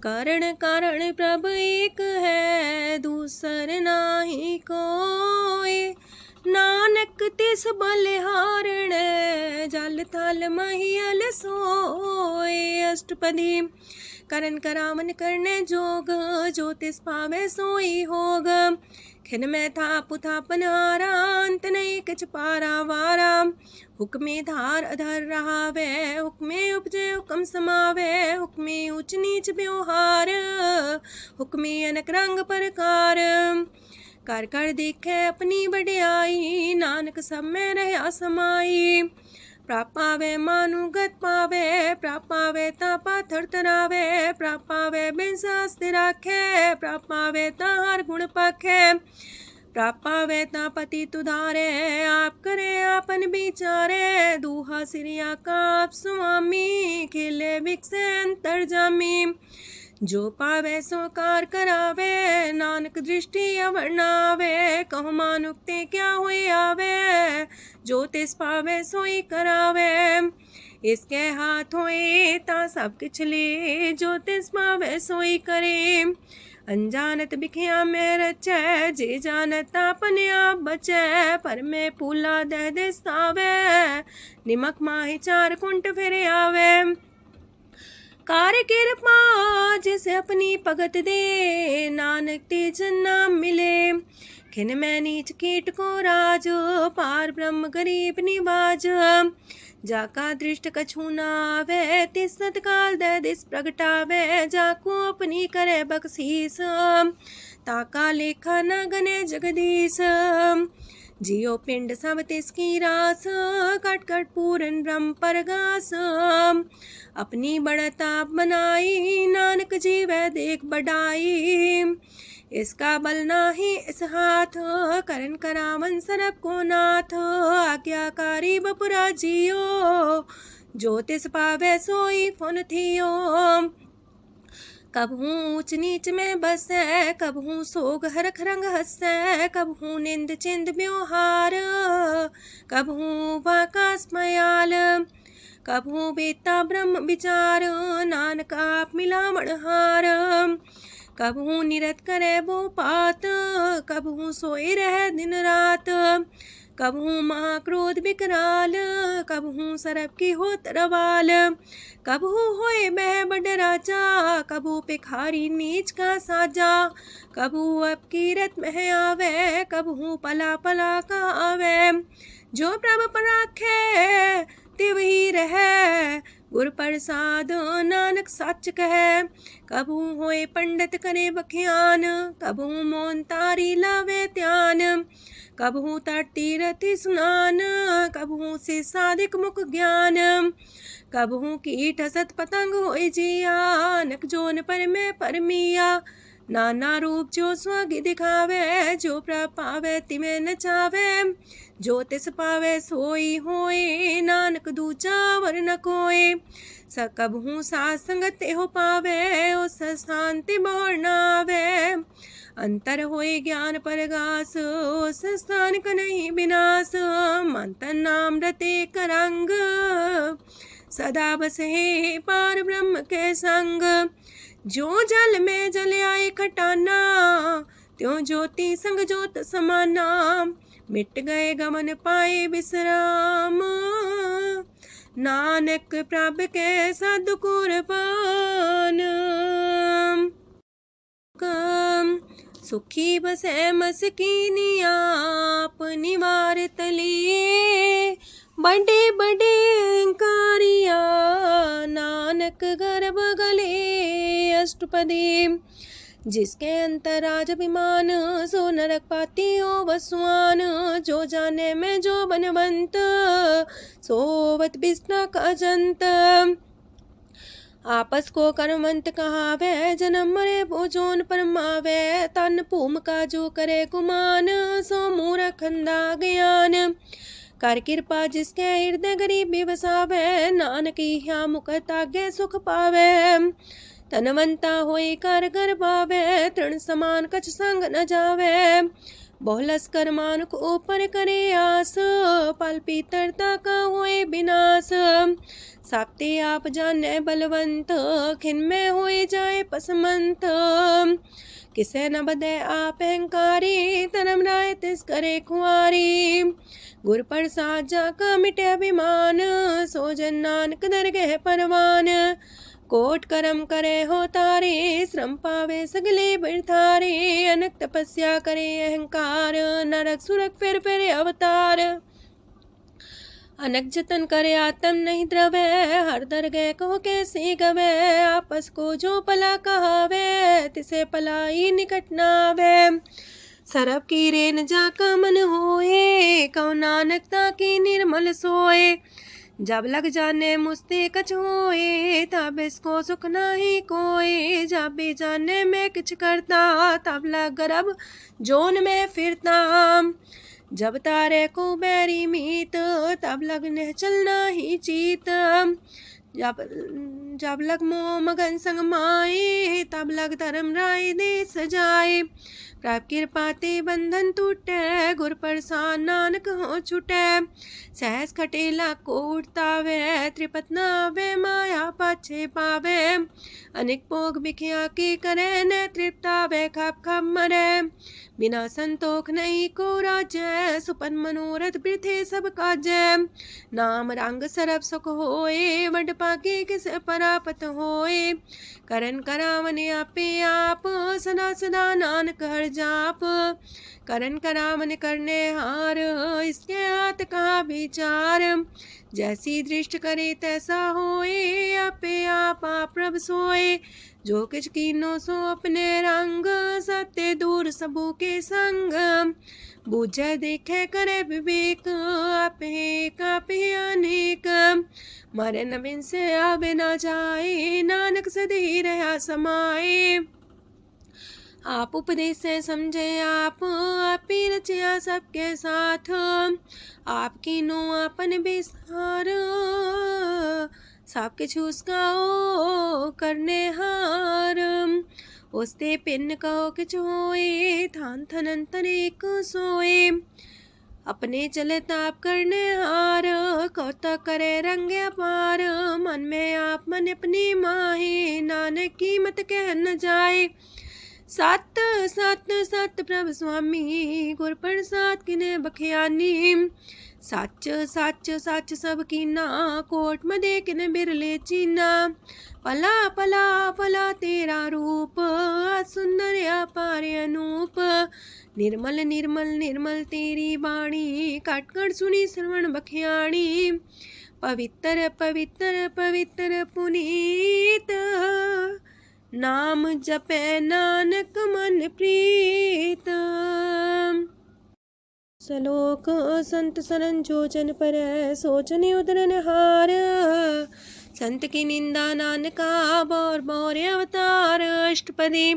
कारण कारण प्रभ एक है, दूसर नाही कोय। नानक तिस बलिहारण, जल थल महियल सोए। अष्टपदी करन करावन करने जोग, जो तिस पावे सोई होग। खिन में था पुथापन हारा, अंत नहीं किच पारा वारा। हुक्मे धार अधर रहावे, हुक्मे उपजे हुक्म समावे। हुक्मे ऊंच नीच व्यवहार, हुक्मे अनक रंग प्रकार। कर कर देखे अपनी बड़ियाई, नानक सब में रहा समाई। प्राप पावे मानुगत पावे, प्राप पावे ता पाथर तरावे। प्राप पावे बिन शास्त्र राखे, प्राप पावे ता हर गुण पाखे। प्राप पावे ता पति तुधारे, आप करे आपन विचारे। दूहा सिरिया का आप स्वामी, खिले विकसे अंतर जामी। जो पावे सो कार करावे, नानक दृष्टि अवर्णावे। कहो मानुक्ते क्या हुए आवे, जो तिस पावे सोई करावे। इसके हाथ होए ता सब किछ ले, जो तिस पावे सोई करे। अनजानत बिखिया में रचे, जे जानत अपने आप बचे। पर में पूला दह दिस्तावे, निमक माही चार कुंट फिर आवे। कार कृपा जिसे अपनी भगत दे, नानक तेज नाम मिले। खिन में नीच कीट को राज, पार ब्रह्म गरीब निवाज। जाका दृष्ट कछु न आवे, तिस सतकाल दे दिस प्रगटावे। जाको अपनी करे बख्शीस, ताका लेखा न गने जगदीश। जियो पिंड सब तिसकी रास, कट कट पूरन ब्रह्म परगास। अपनी बढ़ता बनाई, नानक जीवै देख बढ़ाई। इसका बल नाही इस हाथ, करन करावन सरब को नाथ। आज्ञाकारी बपुरा जियो, जो तिस पावे सोई फुन थियो। कबहू ऊंच नीच में बसे, कबहू सोग हरख रंग हंसे। कबहू निंद चिंद व्यवहार, कबहू वाकास मयाल। कबहू बेता ब्रह्म विचार, नानक आप मिलावण हार। कबहू निरत करे वो पात, कबहू सोए रह दिन रात। कबहू महाक्रोध विकराल, कबहू सरब की हो तरवाल। कबहू होए बह बड़ राजा, कबहू भिखारी नीच का साजा। कबहू अब कीरत में आवे, कबहू पला पला का आवे। जो प्रभ पर राखे, तिव ही रहे। गुर प्रसाद नानक सच कहे। कबहू होए पंडित करे बख्यान, कबहू मोन तारी लावे ध्यान। कबहू तट तीरथ स्नान, कबहू से साधिक मुख ज्ञान। कबहू कीट हसत पतंग होए जिया, नक जोन पर में परमिया। नाना रूप जो स्वग दिखावे, जो प्रभ पावे तिमें नचावे। जो तिस पावे सोई होए, नानक दूजा वर न कोय। सकबहू साथ संगत हो पावे, उस शांति मोर नावे। अंतर होए ज्ञान परगास, उस स्थान का नहीं विनाश। मंतन नाम रते करंग, सदा बसे पार ब्रह्म के संग। जो जल में जल आए खटाना, त्यों ज्योति संग ज्योत समाना। मिट गए गमन पाए विश्राम, नानक प्रभ के सद कुर्बान। सुखी बसे मस्कीनी आप निवार तलिए। बड़े बड़े कारिया, नानक गर्भ गले। अष्टपदी जिसके अंतराज अभिमान, सो नरक पाती हो वसुआन। जो जाने में जो बनवंत, सोवत बिस्ना का जंत। आपस को कर्मंत कहावे, जन्म मरे भोजोन परमावे। तन भूम का जो करे गुमान, सो मूर्ख अंधा ज्ञान। कर कृपा जिसके हृदय गरीबी बसावे, नानक यहाँ मुख तागे सुख पावे। तनवंता होई कर घर पावे, तृण समान कछ संग न जावे। बहुलस कर मानुक ऊपर करे आस, पल पीतरता का होए विनाश। साप्ते आप जाने बलवंत, खिन में होए जाए पसमंत। किसे न बदे आप अहंकारी, धर्म राय तिस करे खुआरी। गुर प्रसाद जाका मिटे अभिमान, सो जन नानक दरगह परवान। कोट करम करे हो तारे, श्रम पावे सगले बिरथारे। अनक तपस्या करे अहंकार, नरक सुरक फिर अवतार। अनक जतन करे आत्म नहीं द्रवे, हर दरगह कहो कैसे गवे। आपस को जो पला कहावे, तिसे पलाई निकट नावे। सरब की रेन जाका मन होए, कहो नानक ताकी निर्मल सोए। जब लग जाने मुझते कछ होए, तब इसको सुख नाही कोई। जब भी जाने में किछ करता, तब लग गर्भ जोन में फिरता। जब तारे को बैरी मीत, तब लगने चलना ही चीत। जब लग मोह मगन संग माए, तब लग धर्म राय दे सजाए। प्रभ कृपा ते बंधन टूटे, गुर प्रसाद नानक हो छूटे। सहस खटेला को उठतावे, त्रिपत नावे माया पाछे पावे। अनेक भोग बिखिया की करे, न तृप्तावे खप खप मरे। बिना संतोख नहीं को राज्य, सुपन मनोरथ वृथे सब काजै। नाम रंग सरब सुख होए, वड पाके किस परापत होए। करन करावन आपे आप, सदा सदा नानक हर जाप। करन करावन करने हार, इसके हाथ का विचार। जैसी दृष्ट करे तैसा होए, आपे आप प्रभ सोए। जो किछ कीनो सो अपने रंग, सत्य दूर सबू के संग। बूझे देखे करे विवेक, आपे अनेक। मरे नबिन से आवे ना जाए, नानक सदी रहा समाए। आप उपदेश से समझे आप ही रचिया सबके साथ। आपकी नो आपन विस्तार, सबके छूस गाओ करने हार। उसते पिन कहो किछ होए, थान थनन तनेक सोए। अपने चले ताप करने हार, कौतक करे रंग अपार। मन में आप मन अपनी माहे, नानक की मत कह न जाए। सत सत सत प्रभ स्वामी, गुर प्रसाद किने बखियानी। सच सच सच सब कीना, कोट मदे किने बिरले चीना। पला पला पला तेरा रूप, सुंदर अपार अनूप। निर्मल निर्मल निर्मल तेरी बाणी, काटकर सुनी श्रवण बखियाणी। पवित्र पवित्र पवित्र पुनीत, नाम जपे नानक मन प्रीत। सलोक संत सरन जोजन पर, सोचन उदरन हार। संत की निंदा नानका, बौर बौर अवतार। अष्टपदी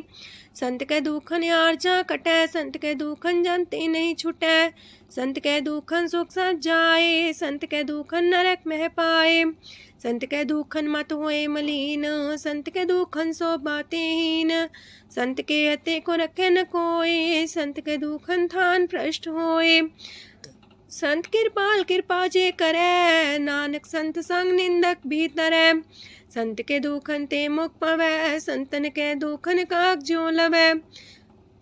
संत के दुखन आर्जा कटै, संत के दुखन जानते नहीं छुटै। संत के दुखन सुख सज जाए, संत के दुखन नरक में पाए। संत के दुखन मत होए मलीन, संत के दुखन सो बातें हीन। संत के अते को रखे न कोई, संत के दुखन थान भ्रष्ट होए। संत कृपाल कृपा जे करे, नानक संत संग निंदक भीतरै। संत के दुखन ते मुख पवै, संतन के दुखन काग जो लवै।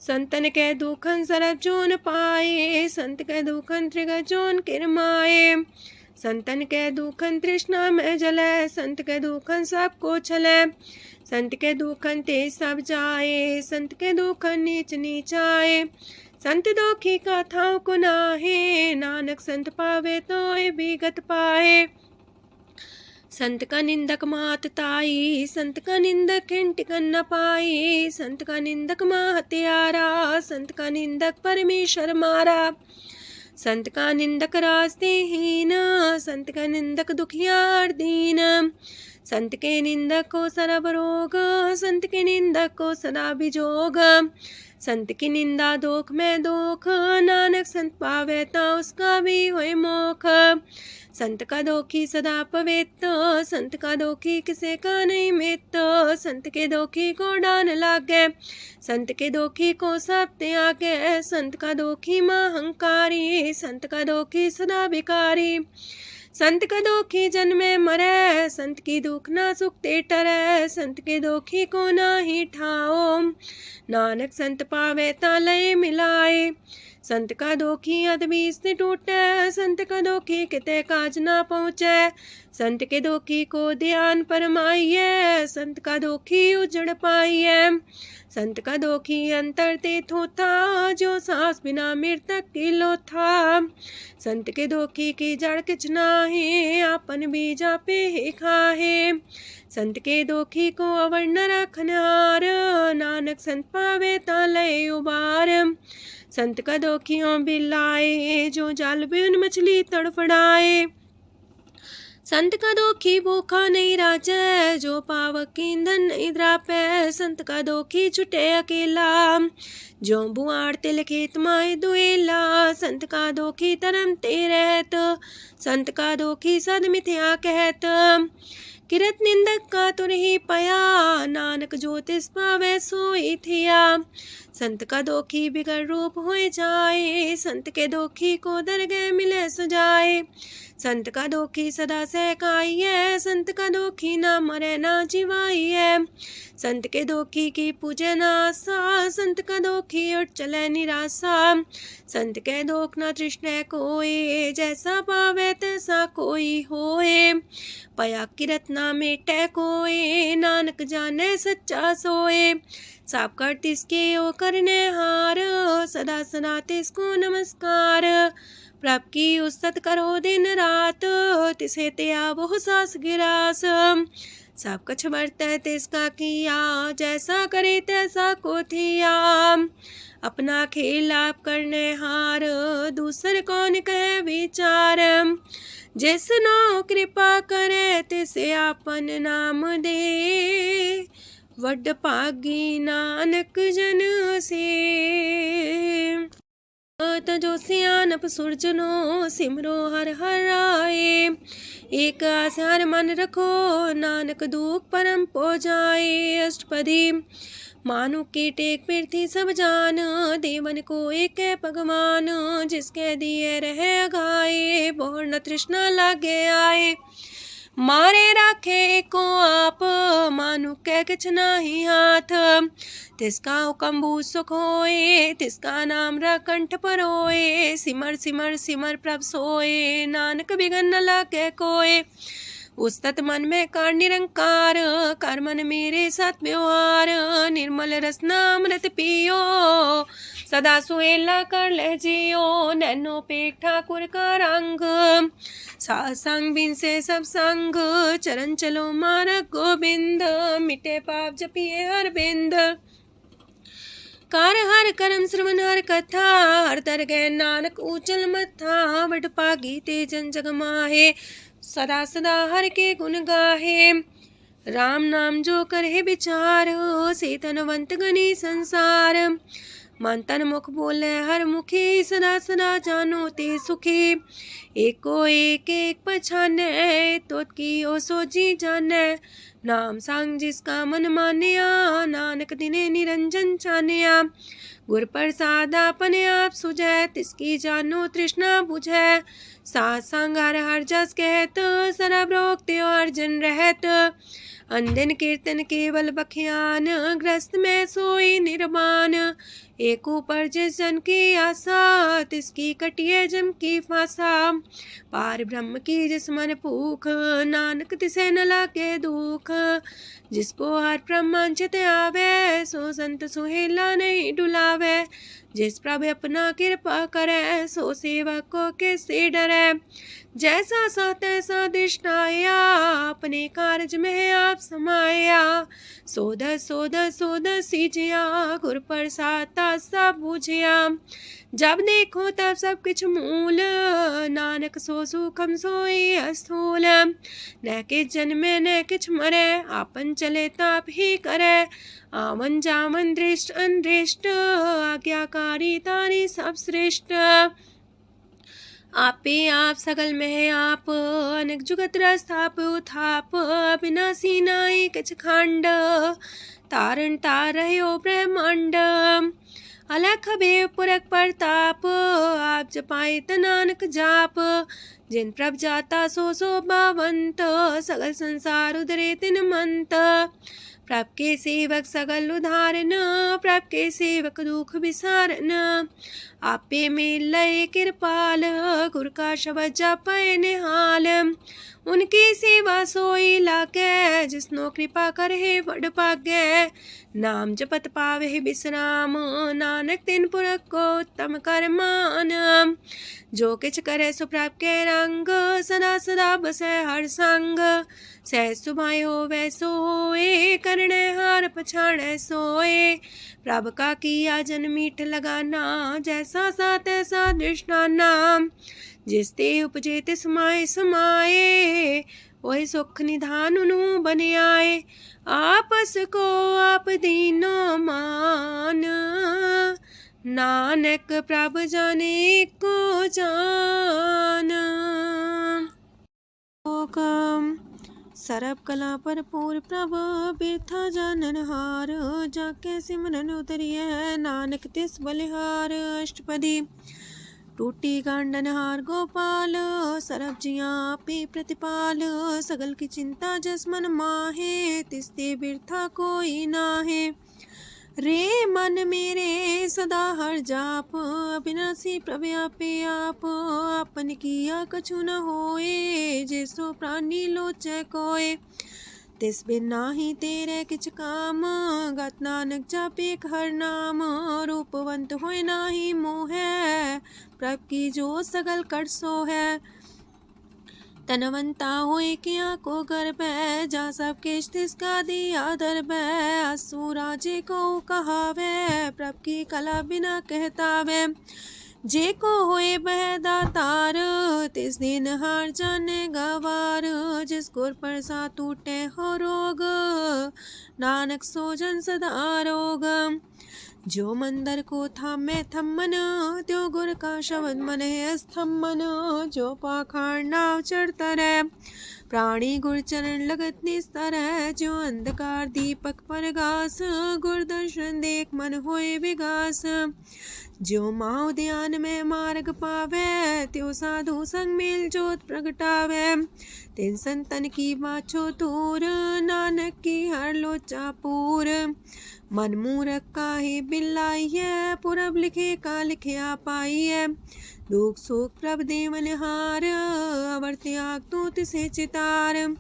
संतन के दुखन सरब जोन पाए, संत के दुखन त्रिगत जोन किरमाए। संतन के दुखन तृष्णा में जले, संत के दुखन सबको छले। संत के दुखन ते सब जाए, संत के दुखन नीच नीचाए। संत दोखी का थाव को नाहे, नानक संत पावे तो विगत पाए। संत का निंदक मात ताई, संत का निंदक खिंट कर न पाई। संत का निंदक माँ हत्यारा, संत का निंदक परमेश्वर मारा। संत का निंदक रास्तेहीन, संत का निंदक दुखियार दीन। संत के निंदक को सरब रोग, संत के निंदक को सदा बिजोग। संत की निंदा दोख में दोख, नानक संत पावे ता उसका भी होए मोख। संत का दोखी सदा पवित्र, संत का दोखी किसे का नहीं मित। संत के दोखी को डान लागे, संत के दोखी को सब त्यागे। संत का दोखी महांकारी, संत का दोखी सदा भिकारी। संत का दोखी जन्मे मरे, संत की दुख ना सुख ते टरे। संत के दोखी को ना ही ठाओ, नानक संत पावे ता लय मिलाए। संत का दोखी अदबीस से टूटे, संत का दोखी किते काज ना पहुँचे। संत के दोखी को ध्यान परमाइए, संत का दोखी उजड़ पाइए। संत का दोखी अंतर ते थोथा, जो सांस बिना मृतक की लोथा। संत के दोखी की जड़ किच नाहे, आपन बीजा पे ही खाहे। संत के दोखी को अवर न रखनहार, नानक संत पावे ता लय उबार। संत का दोखियों बिलाए, जो जाल बिन मछली तड़फड़ाए। संत का दोखी भूखा नहीं राजे, जो पावक ईंधन नहीं द्रापे। संत का दोखी छुटे अकेला, जो बुआड़ तिल खेत माए दुएला। संत का दोखी तरम ते रहत, संत का दोखी सद मिथ्या कहत। किरत निंदक का तुर ही पया, नानक जो तिस पावे सोई थिया। संत का दोखी बिगड़ रूप होए जाए, संत के दोखी को दरगह मिले सुजाए। संत का दोखी सदा सहकाइए, संत का दोखी ना मरे ना जीवाइए। संत के दोखी की पूजे ना आशा, संत का दोखी उठ चले निराशा। संत के दोख ना तृष्णा कोई, जैसा पावे तैसा कोई होए। पया किरत ना मेटे कोई, नानक जाने सच्चा सोए। साप कर तिसके ओ करने हार, सदा सदा तिसको नमस्कार। प्रभ की उस्तत करो दिन रात, तिसे त्या वो सास गिरास। सब कुछ बरते तिसका किया, जैसा करे तैसा को थिया। अपना खेल आप करने हार, दूसर कौन कहे विचार। जिसनो कृपा करे तिसे आपन नाम दे, वड पागी नानक जन से। तजो सियानप सुरजनो, सिमरो हर हर आए। एक आसार मन रखो, नानक दुख परम पो जाए। अष्टपदी मानु के टेक पृथ्वी सब जान, देवन को एक है भगवान। जिसके दिए रहे अघाए, बोर न तृष्णा लागे आए। मारे राखे को आप, मानु के किछ नाही हाथ। तिसका हुक्म भू सुख होए, तिसका नाम रकंठ पर होए। सिमर सिमर सिमर प्रभ सोए, नानक बिगन न लागे कोय। उस्तत मन में कर निरंकार, कर मन मेरे साथ व्यवहार। निर्मल रसना अमृत पियो, सदा सुहेला कर ले जियो। नैनो पेट ठाकुर का रंग, संग बिन से सब संग। चरण चलो मार्ग गोविंद, मिटे पाप जपिए हर बिंद। कार हर करम श्रवण हर कथा, हर दरगह नानक ऊचल मथा। वड पागी ते जन जग माहे, सदा सदा हर के गुण गाहे। राम नाम जो करे विचार, से तनवंत गनी संसार। मन तन मुख बोले हर मुखी, सदा सदा जानो ते सुखी। एको एक एक पछाने, तो की ओ सोची जाने। नाम सांग जिसका मन मानिया, नानक दिने निरंजन छानिया। गुर प्रसाद अपने आप सुझै, तिसकी जानो तृष्णा बुझै। सात संग हर हर जस कहत, सरब रोग त्यो अर्जन रहत। अंदिन कीर्तन केवल बख्यान, ग्रस्त में सोई निर्वाण। एक ऊपर जिस जन की आशा, तिसकी कटिए जम की फांसा। पार ब्रह्म की जिस मन भूख, नानक तिसे न लागे दुख। जिसको हर प्रमांचित आवे, सो संत सुहेला नहीं डुलावे। जिस प्रभु अपना कृपा करे, सो सेवक को किससे डरे। जैसा सा तैसा दिशनाया, अपने कारज में आप समाया। सोध सोध सोध सीजिया, गुर प्रसाद सब बूझिया। जब देखो तब सब किछ मूल, नानक सो सूखम सोई अस्थूल। न किछ जन्मे न किछ मरे, आपन चले ताप ही करे। आमन जामन दृष्ट अनदृष्ट, आज्ञाकारी तारी सब श्रेष्ठ। आपे आप सगल में आप, अनेक जुगत रस्थाप उथाप। अविनाशी नाई किछ खंड, तारण तार रह्यो ब्रह्मांड। अलख बेव पुरख प्रताप, आप जपाए त नानक जाप। जिन प्रभ जाता सो शोभावंत, सगल संसार उदरे तिन मंत। प्रभ के सेवक सगल उधारन, प्रभ के सेवक दुख विसारन। आपे में लय कृपाल, गुर का शब्द जपै निहाल। उनकी सेवा सोई लागे, जिसनो कृपा करे वड पागे। नाम जपत पावे विश्राम, नानक तिन पुरख को उत्तम कर मान। जो किछ करे सो प्रभ के रंग, सदा सदा बसै हर संग। सहज सुभाए हो वैसो होए, करणे हार पछाड़े सोए। प्रभ का किया जन मीठ लगाना, जैसा सा तैसा दृष्टाना। जिस ते उपजे तिस समाए समाए, वही सुख निधान उनु बन आए। आपस को आप दीनो मान, नानक प्रभ जाने को जान। सर्व कला भरपूर प्रभ, बिरथा जानन हार। जाके सिमरन उतरिए, नानक तिस बलिहार। अष्टपदी। टूटी गांडन हार गोपाल, सरब जियां पे प्रतिपाल। सगल की चिंता जस मन माहे, तिसते बिरथा कोई नाहे। रे मन मेरे सदा हर जाप, अविनाशी प्रभ आपे आप। आपन किया कछु न होए, जैसो प्राणी लोचै कोय। तिस बिन नाही तेरे किछ काम, गत नानक जापे हर नाम। रूपवंत होय नाही मोह, प्रभ की जो सगल कर सो है। तनवंता होए किया को गर्भ, जा सब किश तिसका दिया दर्भ। असु राजे को कहावे, प्रभ की कला बिना कहतावे। जे को होए बह दातार, तिस दिन हार जाने गवार। जिस गुर प्रसाद टूटे हो रोग, नानक सो जन सदा रोग। जो मंदर को थामे थम्मन, त्यो गुर का शब्द मन है स्तम्भन। जो पाखार नाव चढ़ता रहे, प्राणी गुर चरण लगत निस्तर है। जो अंधकार दीपक पर घास, गुर दर्शन देख मन होए विगास। जो माओ ध्यान में मार्ग पावे, त्यो साधु संग मेल जोत प्रगटावे। तिन संतन की बाछो दूर, नानक की हर लोचा पूर। मन मूरख काहे बिलाइए, पुरब लिखे का लिखिया पाइए। दुख सुख प्रभ देवन हार, अवर त्याग तू तिसे चितार।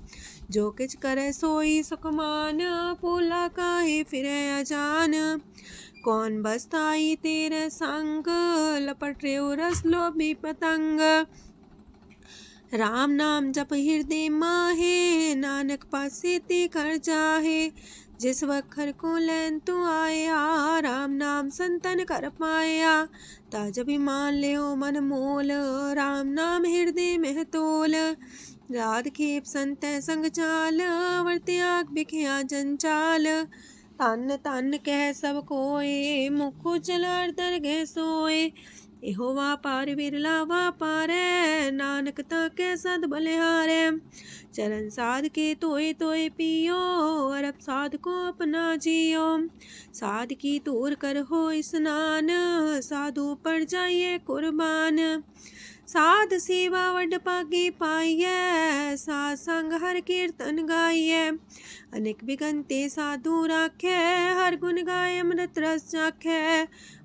जो किछ करे सोई सुखमान, पोला काहे फिरे अजान। कौन बसताई तेरे संग, लपट रे रस लोभी पतंग। राम नाम जप हृदय माहे, नानक पासे ते कर जाहे। जिस वखर को लैन तू आया, राम नाम संतन कर पाया। ताज अभिमान ले मन मोल, राम नाम हृदय में तोल। राध खेप संत संग चाल, वर त्याग बिखिया जंचाल। तन तन कह सब कोय, मुख जलार दरगह सोए। एहो वापार विरला वापारै, नानक ताके सद बलिहारै। चरण साध के तोय तोय पियो, अरब साध को अपना जियो। साध की तूर कर हो स्नान, साधु पर जाइए कुर्बान। साध सेवा वड पागे पाइए, साध संग हर कीर्तन गाइए। अनेक बिगंते साधु राखे, हर गुण गाय अमृत रस चाखे।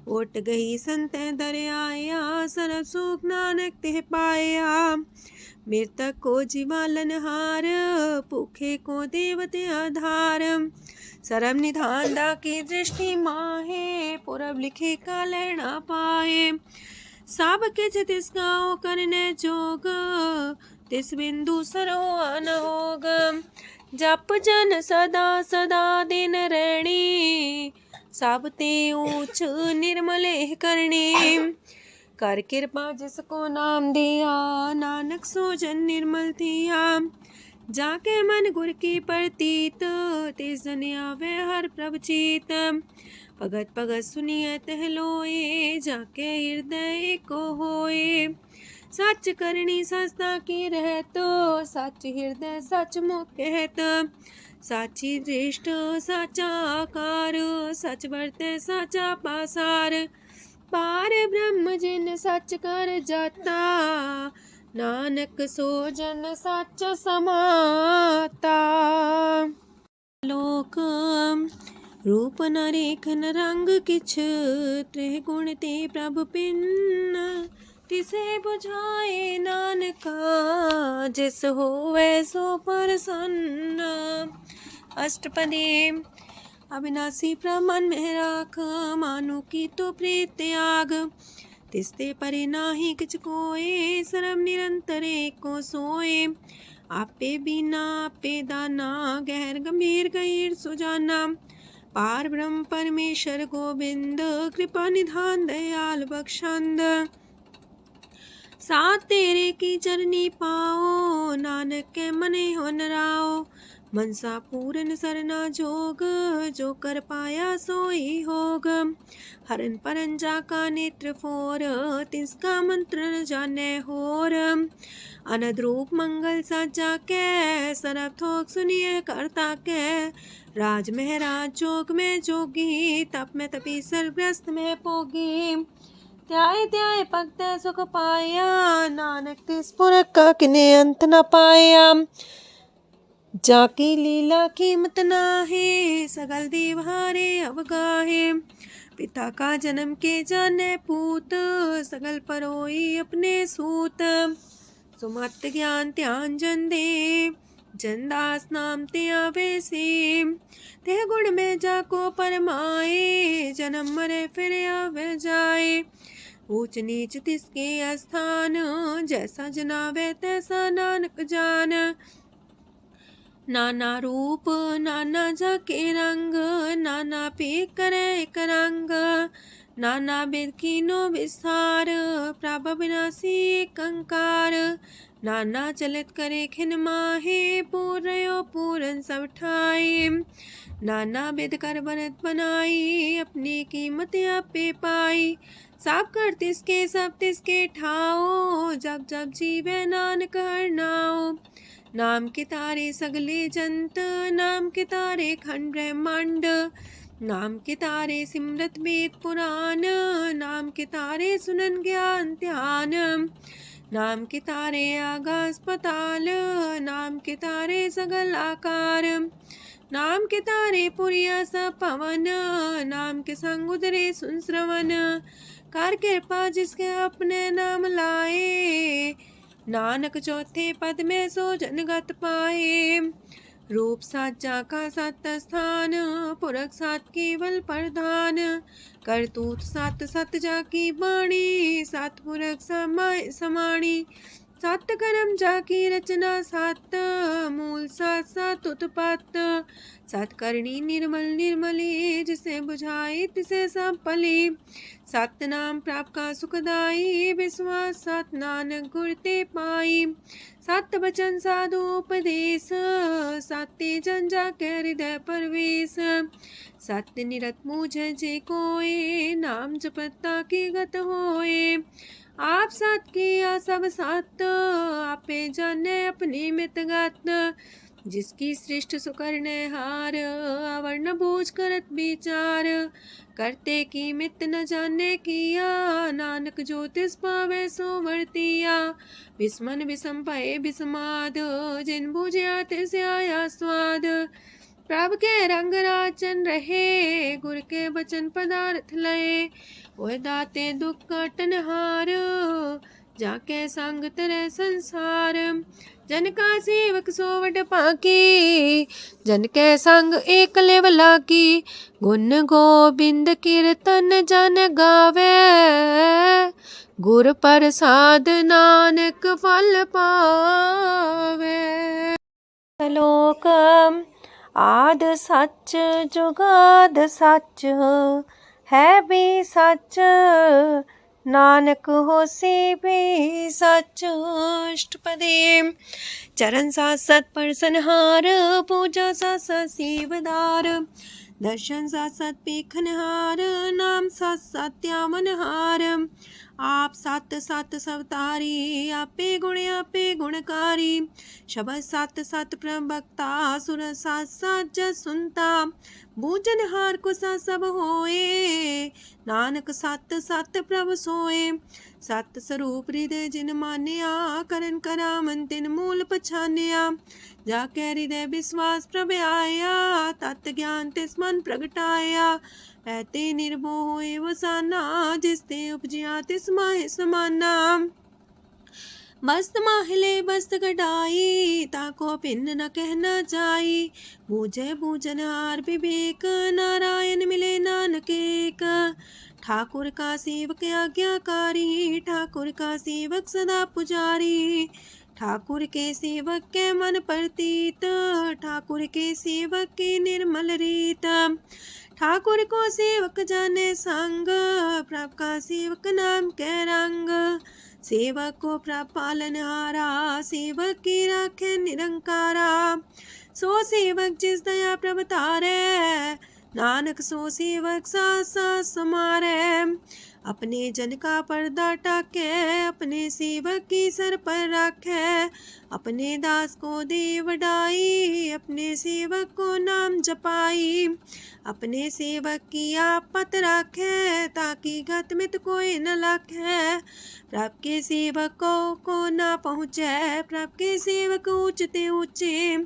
ओट गई संत दर आया, सरब सुख नानक तिह पाया। मृतक को जीवालन हार, भूखे को देवते आधार। सरब निधान दा की दृष्टि माहे, पुरब लिखे का लेना पाए। सब किछ तिस गाओ करने जोग, तिस बिंदु सरो न होग। जप जन सदा सदा दिन रैणी, सब ते ऊंच निर्मल करणी। कर कृपा जिसको नाम दिया, नानक सो जन निर्मल थिया। जाके मन गुर की प्रतीत, तिस जन आवे हर प्रभ चीत। भगत भगत सुनिए तह लोए, जाके हृदय को होए। सच करनी सस्ता की रहत, सच हृदय सच मुख कहत। साची दृष्ट साचा आकार, सच बरते साचा पासार। पार ब्रह्म जिन सच कर जाता, नानक सो जन सच समाता। लोक रूप न रेखन रंग किछ, त्रिह गुण ते प्रभ पिन। तिसे बुझाए नानका, जिस होवे सो प्रसन्न। अष्टपदी। अविनाशी प्रमन में राख, मानो की तो प्रीत त्याग। तिसते परे नाही किछ कोय, सर्व निरंतर एको सोए। आपे बिना आपे दाना, गहर गंभीर गहीर सुजाना। पार ब्रह्म परमेश्वर गोविंद, कृपा निधान दयाल बख्शंद। साथ तेरे की चरनी पाओ, नानक के मने हो नराओ। मनसा पूरन सरना जोग, जो कर पाया सोई होग। हरन परन जाका नेत्र फोर, तिसका मंत्र न जाने होर। अनद रूप मंगल साजा के, सरब थोक सुनिए करता के। राज महराज जोग में जोगी, तप में तपी सर्वग्रस्त में पोगी। त्याय त्याय भक्त सुख पाया, नानक तिस पुरख का किने अंत न पाया। जाकी लीला कीमत नाहे, सगल देव हारे अवगाहे। पिता का जन्म के जाने पूत, सगल परोई अपने सूत। सुमत ज्ञान ध्यान जन दे, जनदास नाम ते आवे से। ते गुण में जाको परमाए, जन्म मरे फिर आवे जाए। ऊंच नीच तिसके स्थान, जैसा जनावे तैसा नानक जान। नाना रूप नाना जाके रंग, नाना पे करे एक रंग। नाना वेद कीनो विस्तार, प्रभ विनाशी एक अंकार। नाना चलित करे खिन माहे, पूर्यो पूरन सब ठाए। नाना वेद कर बनत बनाई, अपनी कीमत आपे पाई। सब कर तिसके सब तिसके ठाओ, जब जब जीवे नानक हर नाओ। नाम के तारे सगले जंत, नाम के तारे खंड ब्रह्मांड। नाम के तारे सिमरत वेद पुराण, नाम के तारे सुनन ज्ञान ध्यान। नाम के तारे आकाश पताल, नाम के तारे सगल आकार। नाम के तारे पुरिया सब पवन, नाम के संग उदरे सुन श्रवण। कर कृपा जिसके अपने नाम लाए, नानक चौथे पद में सो जनगत पाए। रूप साचा का सत स्थान, पुरख सात केवल प्रधान। करतूत सात सत जाकी बाणी, सात पुरख समाय समाणी। सात कर्म जाकी रचना सात, मूल सात सात उत्पत्त। सात करणी निर्मल निर्मली, जिसे बुझाई तिसे सब पली। सत नाम प्राप का सुखदाई, विश्वास सत नानक गुर ते पाई। सत बचन साधु उपदेश, सत्य जन जाके हृदय परवेश। सत्य निरत मुझे जे कोय, नाम जपता की गत होए। आप सत किया सब सत, आपे जाने अपनी मित गत। जिसकी सृष्ट सुकरने हार, अवर्ण बूझ करत विचार। करते की मित न जाने किया, नानक जो तिस पावे सो वर्तिया। विस्मन विषम भये विस्माद, जिन बुझिया तिस आया स्वाद। प्रभ के रंग राचन रहे, गुर के बचन पदार्थ लये। ओए दाते दुख काटन हार, जाके संग तरे संसार। जन का सेवक सोवट पाकी, जन के संग एक लेवला की। गुण गोबिंद कीर्तन जन गावे, गुर प्रसाद नानक फल पावे। श्लोक आद सच जुगाद सच है भी सच नानक होसी भी सच। अष्टपदी चरण साथ सत परसनहार पूजा साथ साथ सेवदार दर्शन साथ साथ पेखनहार नाम साथ साथ त्यावनहार आप सत सत सवतारी आपे गुणकारी शबद सत सत प्रभक्ता सुर साथ साथ जस सुनता बूझनहार को सा सब होए नानक सत सत प्रभ सोए। सत स्वरूप हृदय जिन मान्या करन करा मन तिन मूल पछान्या जाके हृदय विश्वास प्रभ आया तत् ज्ञान तिस मन प्रगटाया पैते निर्भो होए वसाना जिसते उपजिया तिस माहे समाना। बस्त माहिले बस्त कटाई ताको भिन्न न कहना जाई बूझे बूझन हार विवेक नारायण मिले नानक एक। ठाकुर का सेवक आज्ञाकारी ठाकुर का सेवक सदा पुजारी ठाकुर के सेवक के मन प्रतीत ठाकुर के सेवक की निर्मल रीत। ठाकुर को सेवक जाने संग प्रभ का सेवक नाम के रंग सेवक को प्रभ पालनहारा सेवक की राखे निरंकारा। सो सेवक जिस दया प्रभ तारे नानक सो सेवक सा समारे। अपने जन का पर्दा टाके अपने सेवक की सर पर रखे अपने दास को दे वडाई अपने सेवक को नाम जपाई अपने सेवक की आपत रखे ताकि गत मित कोई न लखे। प्रभ के सेवक को ना पहुँचे प्रभ के सेवक ऊंचते ऊंचे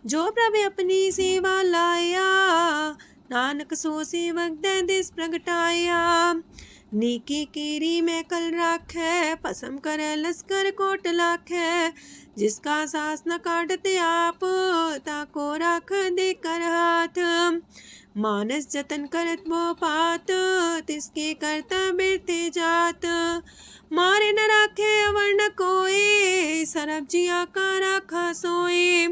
जो प्रभ अपनी सेवा लाया नानक सो सेवक दे दिस प्रगटाया। नीकी केरी में कल राखे पसम करे लश्कर कोट लाखे जिसका सास न काटते आप ताको राख दे कर हाथ मानस जतन करत वो पात तिसके करता बिरते जात मारे न राखे अवर न कोई सरब जिया का राखा सोए।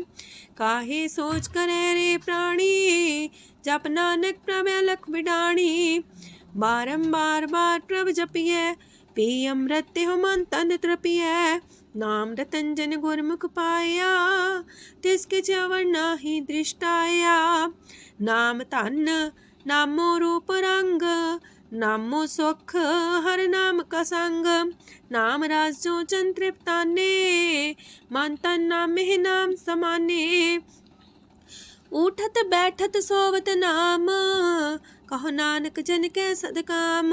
काहे सोच करे रे प्राणी जप नानक प्रभ अलख बिडाणी बारंबार बार प्रभ जपिए पी अमृत हो मन तन तृपिए नाम रतन जन गुरमुख पाया तिसके चवर नाही दृष्टाया। नाम तन नामो रूप रंग नामो सुख हर नाम का संग नाम राज जो जन तृप्ताने मन तन नाम में नाम समाने। उठत बैठत सोवत नाम कहो नानक जन के सदकाम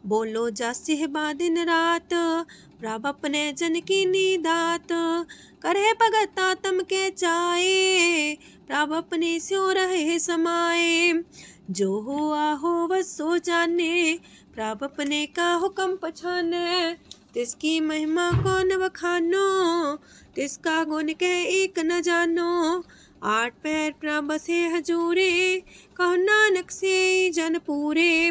बोलो जस दिन रात प्रभ अपने जन की नीदात करे भगता तम के चाए प्रभ अपने स्यो रहे समाए। जो हुआ हो बस सो जाने प्रभ अपने का हुक्म पछाने तिसकी महिमा कौन बखानो तिसका गुण के एक न जानो। आठ पैर प्रभ से हजूरे कहो नानक से जन पूरे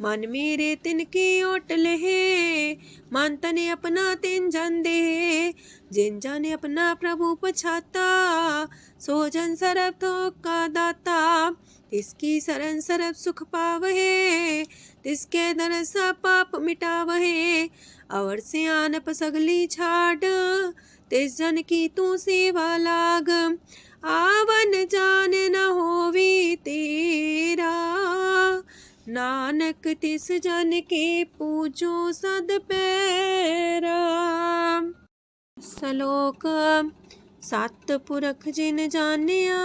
मन मेरे तिनकी ओट लहे मन तने अपना तिन जन दे जिन जन अपना प्रभु पछाता सो जन सरब थोक का दाता तिसकी शरण सरब सुख पावहे तिसके दरसा पाप मिटावहे। अवर से आनप सगली छाड़ तिस जन की तू सेवा लाग आवन जान न होवी तेरा नानक तिस जन के पूजो सद पैरा। श्लोक सत पुरख जिन जानिया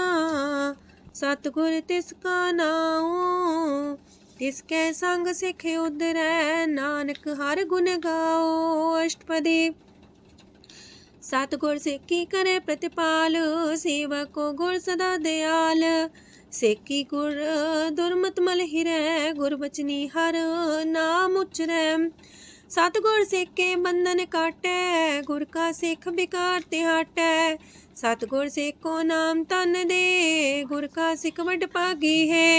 सतगुर तिसका नाओ तिसके संग सिख उधरै नानक हर गुण गाओ। अष्टपदी सतगुर सिक्की करे प्रतिपाल सेवक को गुर सदा दयाल सेकी गुर दुर्मत मल हिरै गुर बचनी हर नाम उचरै। सतगुर सिक्के बंधन काटै गुर का सिख बिकार ते हटै सतगुर सिक्को नाम तन दे गुर का सिख वड भागी है।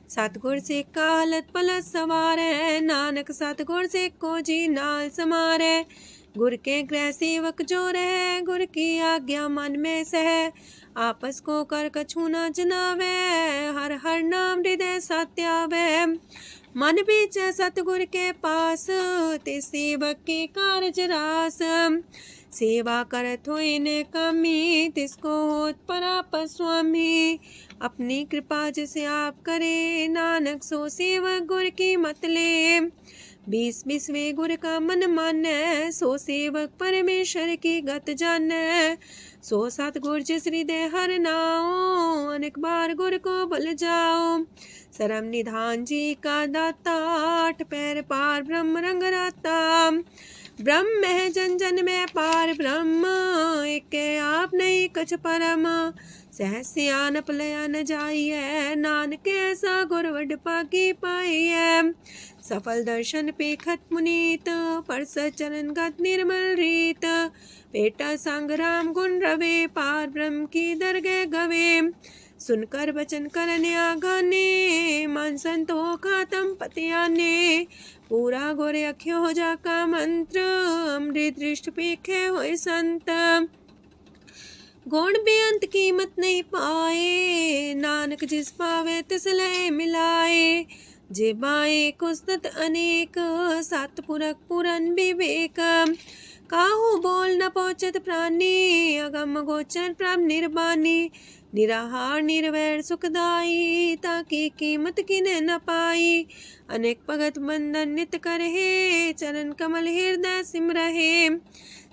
सतगुर सिख का हलत पलत सवार है, नानक सतगुर सिख को जी नाल समार है। गुर के गृह सेवक जो रहे, गुर की आज्ञा मन में सह। आपस को कर कछु न जनावे, हर हर नाम हृदय सत्यावे। मन बीच सतगुर के पास, ते सेवक के कारज रास। सेवा करत होए ने कमी, तिसको होत पराप स्वामी। अपनी कृपा जिसे आप करे, नानक सो सेवक गुर की मत ले। 20 गुर का मन माने, सो सेवक परमेश्वर की गत जाने। सो सतगुर जिस हृदय हर नाओ, अनेक बार गुर को भूल जाओ। सरम निधान जी का दाता, 8 पैर पार ब्रह्म रंग राता। ब्रह्म है जन जन में पार ब्रह्म, एक आप नहीं कछ परम। सहस सियानप लया न जाइए, नानक ऐसा गुर वड पाकी पाइए। सफल दर्शन पेखत मुनीत, परस चरण गत निर्मल रीत। पेटा संग राम गुण रवे, पार ब्रह्म की दरगह गवे। सुनकर वचन करने आगाने, मन संतो खातम पतियाने। पूरा गोरे अख्यो हो जाका मंत्र, अमृत दृष्ट पेखे होए संत। गुण बेअंत कीमत नहीं पाए, नानक जिस पावे तिस लय मिलाए। जे बाए कुस्तत अनेक, सतपुरख पुरन विवेक। काहू बोल न पहुँचत प्राणी, अगम गोचर प्रभ निर्बानी। निराहार निर्वैर सुखदाई, ताकि कीमत किने न पाई। अनेक भगत बंधन नित करहे, चरण कमल हृदय सिमरहे।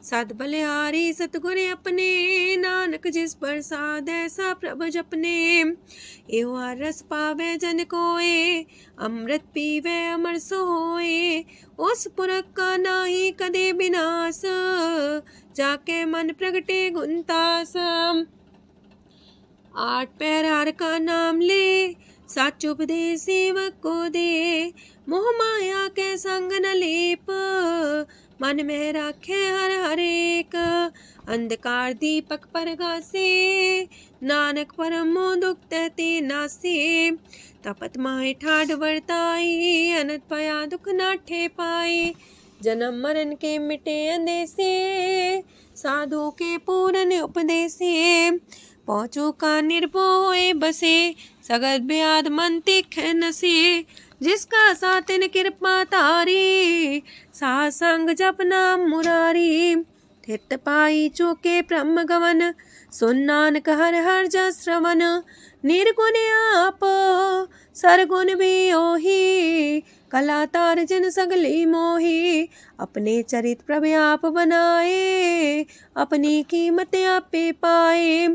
सद बलिहारी सतगुर अपने, नानक जिस प्रसाद ऐसा प्रभ जपने। एहो रस पावे जन कोय, अमृत पीवे अमर सोए। उस पुरख का नाही कदे विनाश, जाके मन प्रगटे गुणतास। 8 पैर हर का नाम ले, सच उपदेश सेवक को दे। मोह माया के संग न लेप, मन में राखे हर हर एक। अंधकार दीपक परगासे, नानक परम मोह दुख तहते नासे। तपत माहे ठाड वर्ताई, अनंत पया दुख नाठे पाए। जन्म मरण के मिटे अंदेसे, साधु के पूरन उपदेसे। पहुँचो का निर्भय बसे, सगत ब्याद मन तिख नसे। जिसका सातिन कृपा तारी, सासंग जप नाम मुरारी। थित पाई चूके ब्रह्म गवन, सुन नानक हर हर जस श्रवण। निर्गुण आप सरगुण भी ओही, कला तार जिन सगली मोही। अपने चरित प्रभ आप बनाए, अपनी कीमत आपे पाए।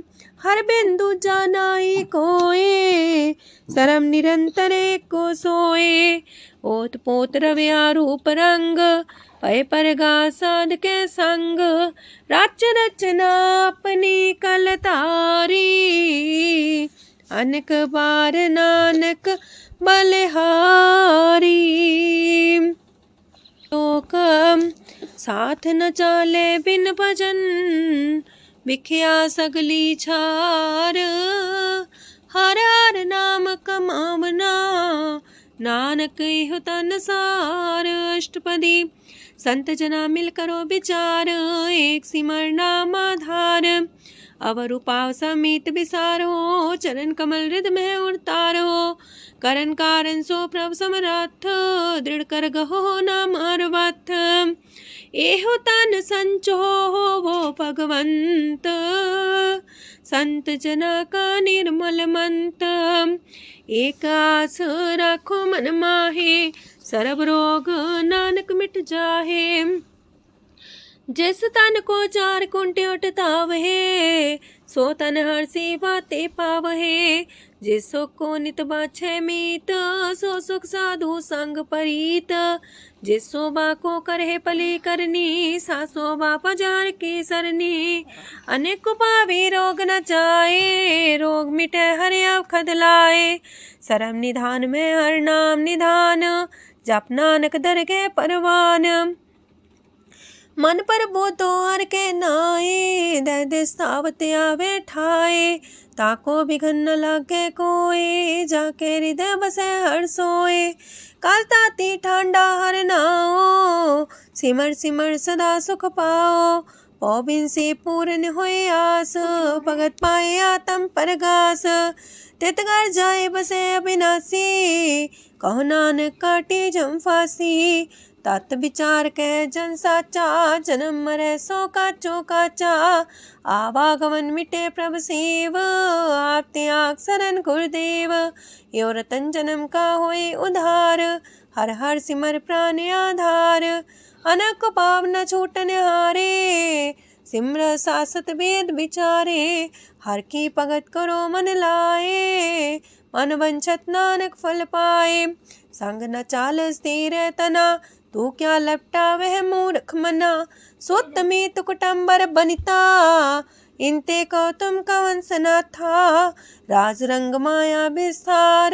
हर बिंदु जानाई कोए, सरम निरंतर को सोए। ओत पोत रव्या रूप रंग, पय परगा साध के संग। राच रचना अपनी कलतारी, अनेक बार नानक बलिहारी। लोक साथ न चाले बिन भजन, विख्या सगली छार। हर हर नाम कमावना, नानक इह तन सार। अष्टपदी संत जना मिल करो विचार, एक सिमर नाम आधार। अवर उपाव समीत विसारो, चरण कमल हृद में उतारो। करन कारण सो प्रभ समरथ, दृढ़ कर गहो नाम अर्वथ। एहो तन संचो हो वो भगवंत, संत जना का निर्मल मंत। एक आस राखो मन माहे, सरब रोग नानक मिट जाहे। जिस तन को 4 कुंटे उठतावहे, सो तन हर सेवा ते पावहे। जिस सुख को नित बाछे मीत, सो सुख साधु संग परीत। जिस शोभा को करहे पली करनी, सा शोभा पजार की सरनी। अनेक पावी रोग न जाए, रोग मिटे हर अवखद लाए। सरम निधान में हर नाम निधान, जप नानक दरगह परवान। मन पर बोतो हर के नाए, दे दे सावत आवे ठाए। ताको बिघन न लागे कोई, जाके हृदय बसे हर सोए। काल ताती ठांडा हर नाओ, सिमर सिमर सदा सुख पाओ। पौबिन से पूर्ण होए आस, भगत पाए आत्म परगास। तित घर जाए बसे अविनाशी, कहो नानक काटे जम फांसी। तत् विचार कह जन साचा, जन्म मरै सो काचो काचा। आवागमन मिटे प्रभ सेव, आप त्याग शरण गुरुदेव। यो रतन जन्म का होए उधार, हर हर सिमर प्राण आधार। अनक पाव न छूटन हारे, सिमर सासत वेद विचारे। हर की भगत करो मन लाए, मन वंचत नानक फल पाए। संग न चाल स्थिर तना, तू क्या लपटा वह मूर्ख मना। सुत में तु कुटुम्बर बनिता, इनते को तुम कवन सना था। राज रंग माया विस्तार,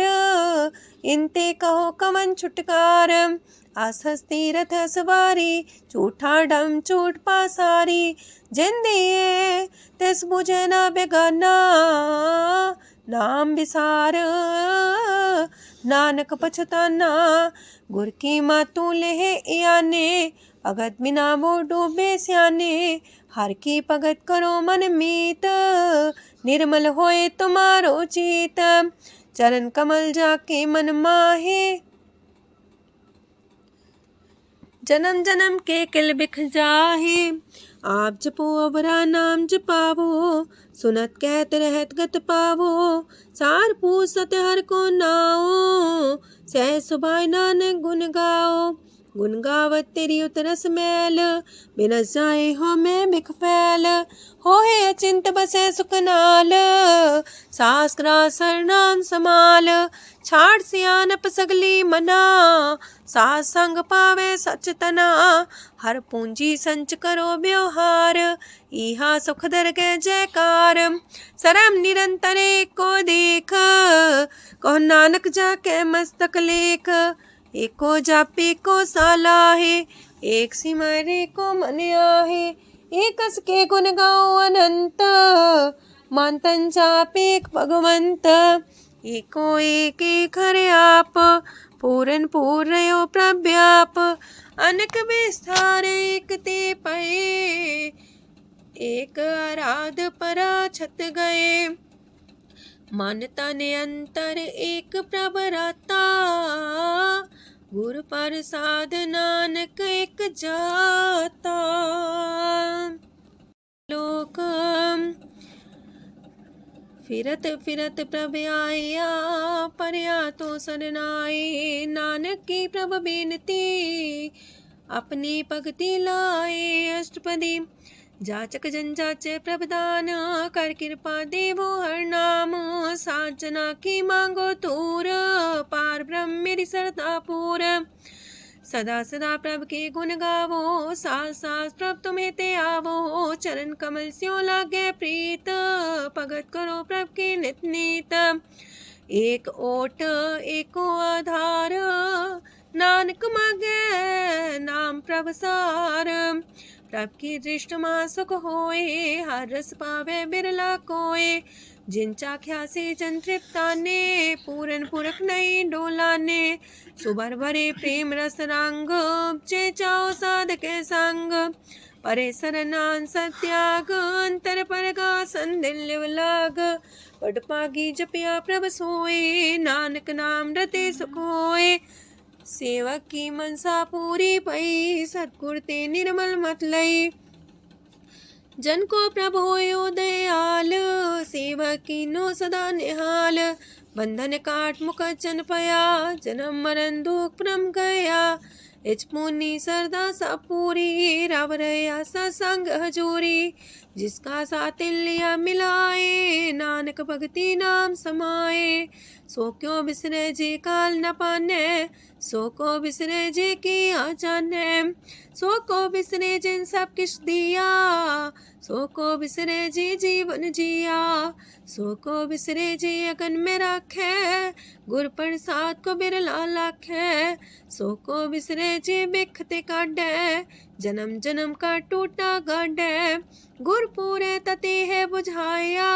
इनते कहो कवन छुटकार। आसस तीरथ सवारी, झूठा डम झूठ पासारी। जिन दिए तिस बुझे न बेगाना, नाम विसार नानक पछताना। गुर की मातू लेह याने, भगत बिना वो डूबे स्याने। हर की भगत करो मन मीत, निर्मल होए तुम्हारो चित। चरण कमल जाके मन माहे, जन्म जन्म के किल बिख जाहे। आप जपो अवरा नाम जपावो, सुनत कहत रहत गत पावो। सार पूछ सत हर को नाओ, सह सुभाय नानक गुण गाओ। गुण गावत तेरी उतरस मैल, बिनस जाए हो मैं बिख फैल। हो है अचिंत बसे सुखनाल, सास ग्रास हर नाम समाल। छाड़ सियानप सगली मना, सास संग पावे सच तना। हर पूंजी संच करो व्यवहार, इहा सुख दर के जयकार। सरम निरंतर को देख, कहो नानक जाके मस्तक लेख। एको जापे को सालाहे, एक सिमरे को मन आहे। एकस के गुण गाओ अनंत, मानतन जापे भगवंत। एको एक एक हरे आप, पूरन पूर्णयो प्रव्याप। अनक विस्तार एक ते पए, एक आराध परा छत गए। मन तन अंतर एक प्रभ राता, गुर प्रसाद नानक एक जाता। लोक फिरत फिरत प्रभ आया, परया तो सरनाए। नानक की प्रभ बेनती, अपनी भगति लाए। अष्टपदी जाचक जन जाचे प्रभदान, कर कृपा देवो हर नाम। सात जना की मांगो तूर, पार ब्रह्म मेरी सरदा पूर। सदा सदा प्रभ के गुण गावो, सास सास प्रभ तुम्हें ते आवो। चरण कमल स्यो लागे प्रीत, भगत करो प्रभ के नित नीत। एक ओट एको आधार, नानक मागे नाम प्रभ सार। प्रभ की दृष्ट मां सुख होए, हर रस पावे बिरला कोय। जिन चाख्या से जन तृप्ताने, पूरन पुरख नहीं डोलाने। सुबर भरे प्रेम रस रंग, जे चाओ साधके संग। परे सरनान सत्याग, अंतर परगा संदिल लाग। पट पागी जपिया प्रभ सोए, नानक नाम रते सुख होए। सेवक की मनसा पूरी पई, सतगुर ते निर्मल मत लई। जन को प्रभ होयो दयाल, सेवक की नो सदा निहाल। बंधन काट मुख चन पया, जन्म मरण दुख परम गया। इच पुनी सरदा सा पूरी, राव रया सत्संग हजूरी। जिसका सातिल्या मिलाए, नानक भगति नाम समाए। सो क्यों बिसरे जे काल न पाने, सो को बिसरे जे की आ जाने। सो को बिसरे जिन सब किछ दिया, सो को बिसरे जे जीवन जिया। सो को बिसरे जे अगन में राखे, गुर प्रसाद को बिरला लाखे। सो को बिसरे जे बिखते काढे, जन्म जन्म का टूटा गड्ढे गुरपुरे तते है बुझाया।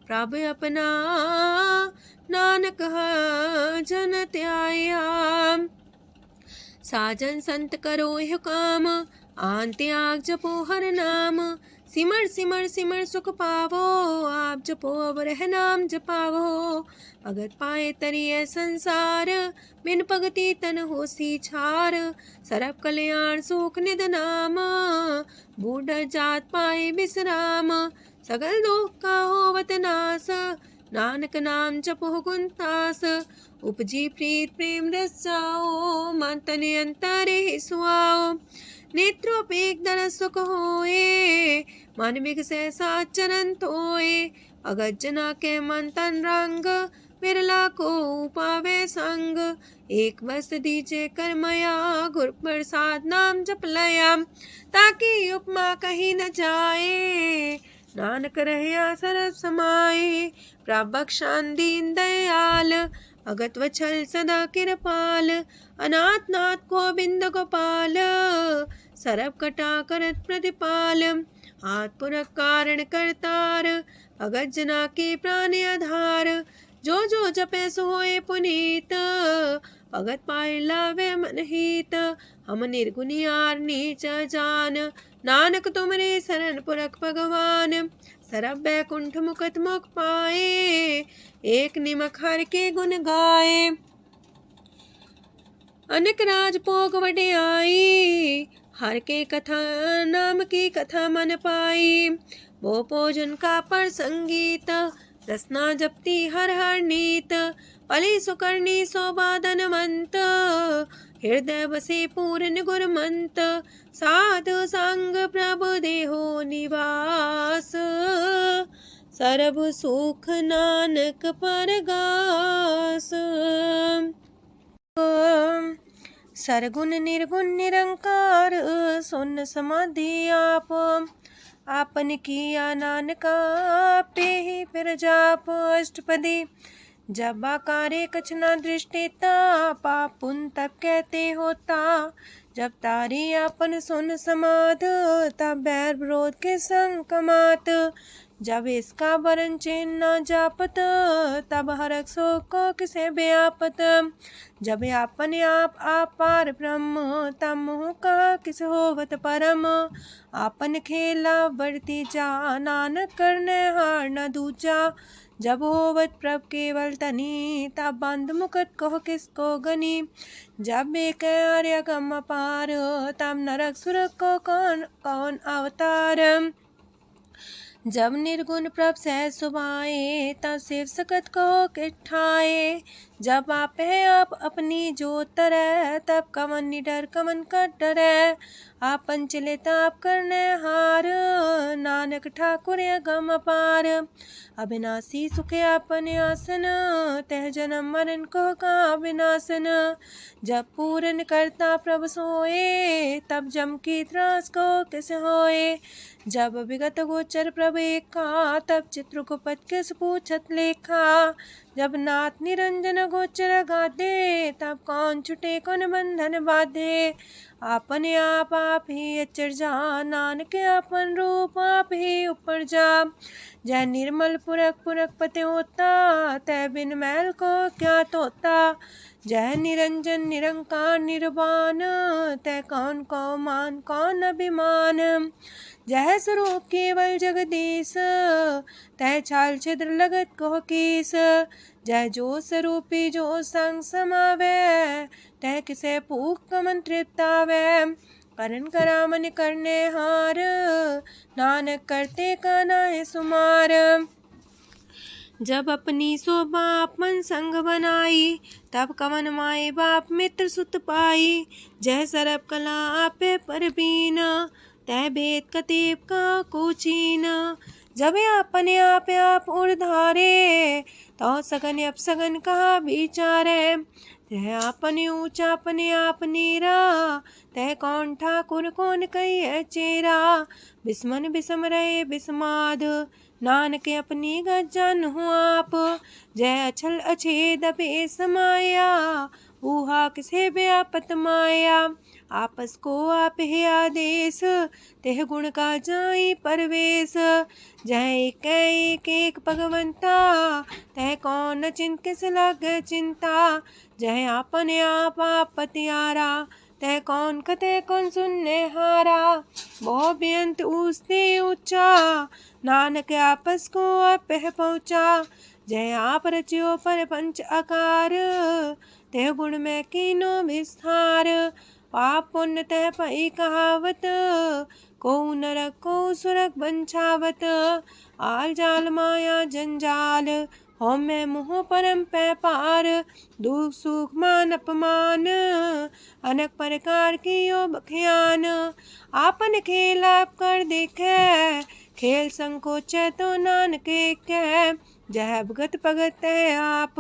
प्रभु अपना नानक जन त्याया। साजन संत करो यह काम आन त्याग जपो हर नाम। सिमर सिमर सिमर सुख पावो आप जपो अब रह नाम जपावो। भगत पाए तरिए संसार बिन भगति तन होसी छार। सरब कल्याण सुख निध नाम बूढ़ जात पाए विश्राम। सगल दुख का होवत नाश नानक नाम जपो गुणतास। उपजी प्रीत प्रेम रस जाओ मन तन अंतर ही सुआओ। नेत्रोपेक दर सुख होए मन बिगसे सात चरण धोए। अगत जना के मन तन रंग बिरला को पावे संग। एक बस दीजे कर मया गुर प्रसाद नाम जप लया। ताकि उपमा कहीं न जाए नानक रहया सरस समाए। प्रभु बख्शान दीन दयाल अगत वछल सदा कृपाल। अनाथ नाथ गोविंद गोपाल सरब कटा करत प्रतिपाल। हाथ पुरख कारण करतार अगत जना के प्राण आधार। जो जो जपे सोए पुनीत भगत पाए लावे मन हित। हम निर्गुनियार नीच जान नानक तुमरे शरण पुरख भगवान। सरब बैकुंठ मुकत मुख पाए एक निमक हर के गुण गाए। अनेक राज भोग वड्याई हर के कथा नाम की कथा मन पाई। वो भोजन का पर संगीत रसना जपती हर हर नीत। पली सुकर्णी सौबाधनवंत हृदय बसे पूर्ण गुरमंत। साधु संग प्रभु देहो निवास सर्व सुख नानक परगास। सरगुण निर्गुण निरंकार सुन समाधि आप। आपन किया नानका पे ही फिर जाप। अष्टपदी जब आकारे कछ न दृष्टिता पाप पुन तब कहते होता। जब तारी आपन सुन समाध तब बैर विरोध के संग कमात। जब इसका वरण चिन्ह न जापत तब हरक शोक को किसे व्यापत। जब आपने आप पार ब्रह्म तब मोह का किस होवत परम। आपन खेला बढ़ती जा नानक करने हार न दूजा। जब होवत प्रभ केवल तनी तब बंद मुकट कहो किसको गनी। जब एक आर्य गम पार तब नरक सुरक को कौन कौन अवतार। जब निर्गुण प्रभ सह सुभाए तब शिव सकत को किठाए। जब आप है आप अपनी जो तरह तब कमन निडर कमन का डरे। आपन चले ताप करने हार नानक ठाकुर गम पार। अविनाशी सुखे आपन आसन तह जन्म मरण को का विनाशन। जब पूरन करता प्रभु सोए तब जम की त्रास को किस होए। जब विगत गोचर प्रभु एका तब चित्रगुप्त किस पूछत लेखा। जब नाथ निरंजन गोचर गाधे तब कौन छुटे कौन बंधन बाधे। आपने आप ही अचर जा नानक आपन रूप आप ही ऊपर जा। जय निर्मल पुरख पुरख पते होता तय बिन मैल को क्या तोता। जय निरंजन निरंकार निर्वाण तय कौन को मान कौन अभिमान। जय स्वरूप केवल जगदीश तय छाल छिद्र लगत कहो कीस। जय जो स्वरूपी जो संग समावे तय किसे पूक कमन तृप्तावे। करण करामन करने हार नानक करते का नाहि सुमार। जब अपनी शोभा अपन संग बनाई तब कवन माए बाप मित्र सुत पाई। जय सरब कला आपे परबीन तय भेद कतीब का कोचीन। जब अपने आप उर्धारे तो सगन अपसगन कहा विचारे। तह अपने ऊंचा अपने आप नीरा तह कौन ठाकुर कौन कही चेरा। बिस्मन बिसम रहे बिस्माद नानक अपनी गजन हो आप। जय अछल अछेद पे समाया ऊहा किसे व्यापत माया। आपस को आप है आदेश, तेह गुण का जाई परवेश। जह एक एक भगवंता, तह कौन चिंत किस लागे चिंता। जह आपने आप पतियारा, तह कौन कते कौन सुनने हारा। बहु बेअंत ऊसते ऊंचा, नानक आपस को आप है पहुँचा। जय आप रचियो पर पंच आकार, तेह गुण में कीनो विस्तार। पाप पुण्य तह पई कहावत, को नरक को सुरक बंछावत। आल जाल माया जंजाल, हो मैं मुँह परम पै पार। दुख सुख मान अपमान, अनेक प्रकार की यो बखियान। आपन खेल आप कर देखे, खेल संकोच तो नानक कह। जह भगत भगत है आप,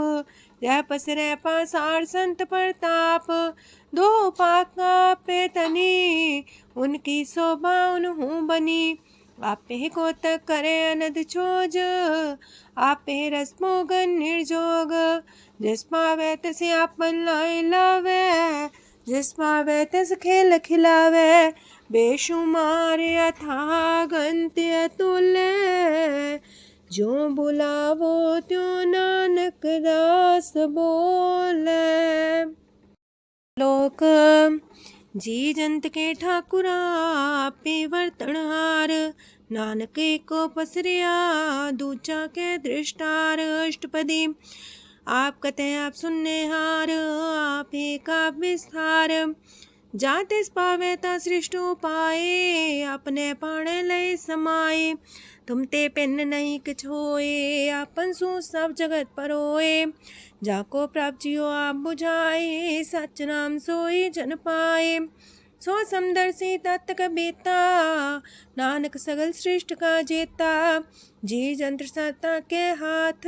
जह पसरे पासार संत प्रताप। दो पाका पे तनी, उनकी शोभा उन्हू बनी। आपे को तक करे अनद छोज, आपे रस मोगन निर्जोग। जिस पावे तसे आपन लाई लावे, जिस पावे तस खेल खिलावे। बेशुमार अथागंत अतुल्य, जो बुलावो त्यों नानक दास बोले। लोक जी जंत के ठाकुरा, आपे वर्तनहार। नानक को पसरिया, दूजा के दृष्टार। अष्टपदी आप कते आप सुनने हार, आप एक आप विस्तार। जातिस पावे ता सृष्टो पाए, अपने पाणे लय समाए। तुम ते पिन नहीं किछ होए, आपन सु सब जगत परोए। जाको प्राप्त जियो आप बुझाए, सच नाम सोई जन पाए। सो समदर्शी तत्क बेता, नानक सगल सृष्ट का जेता। जी जंत्र सत्ता के हाथ,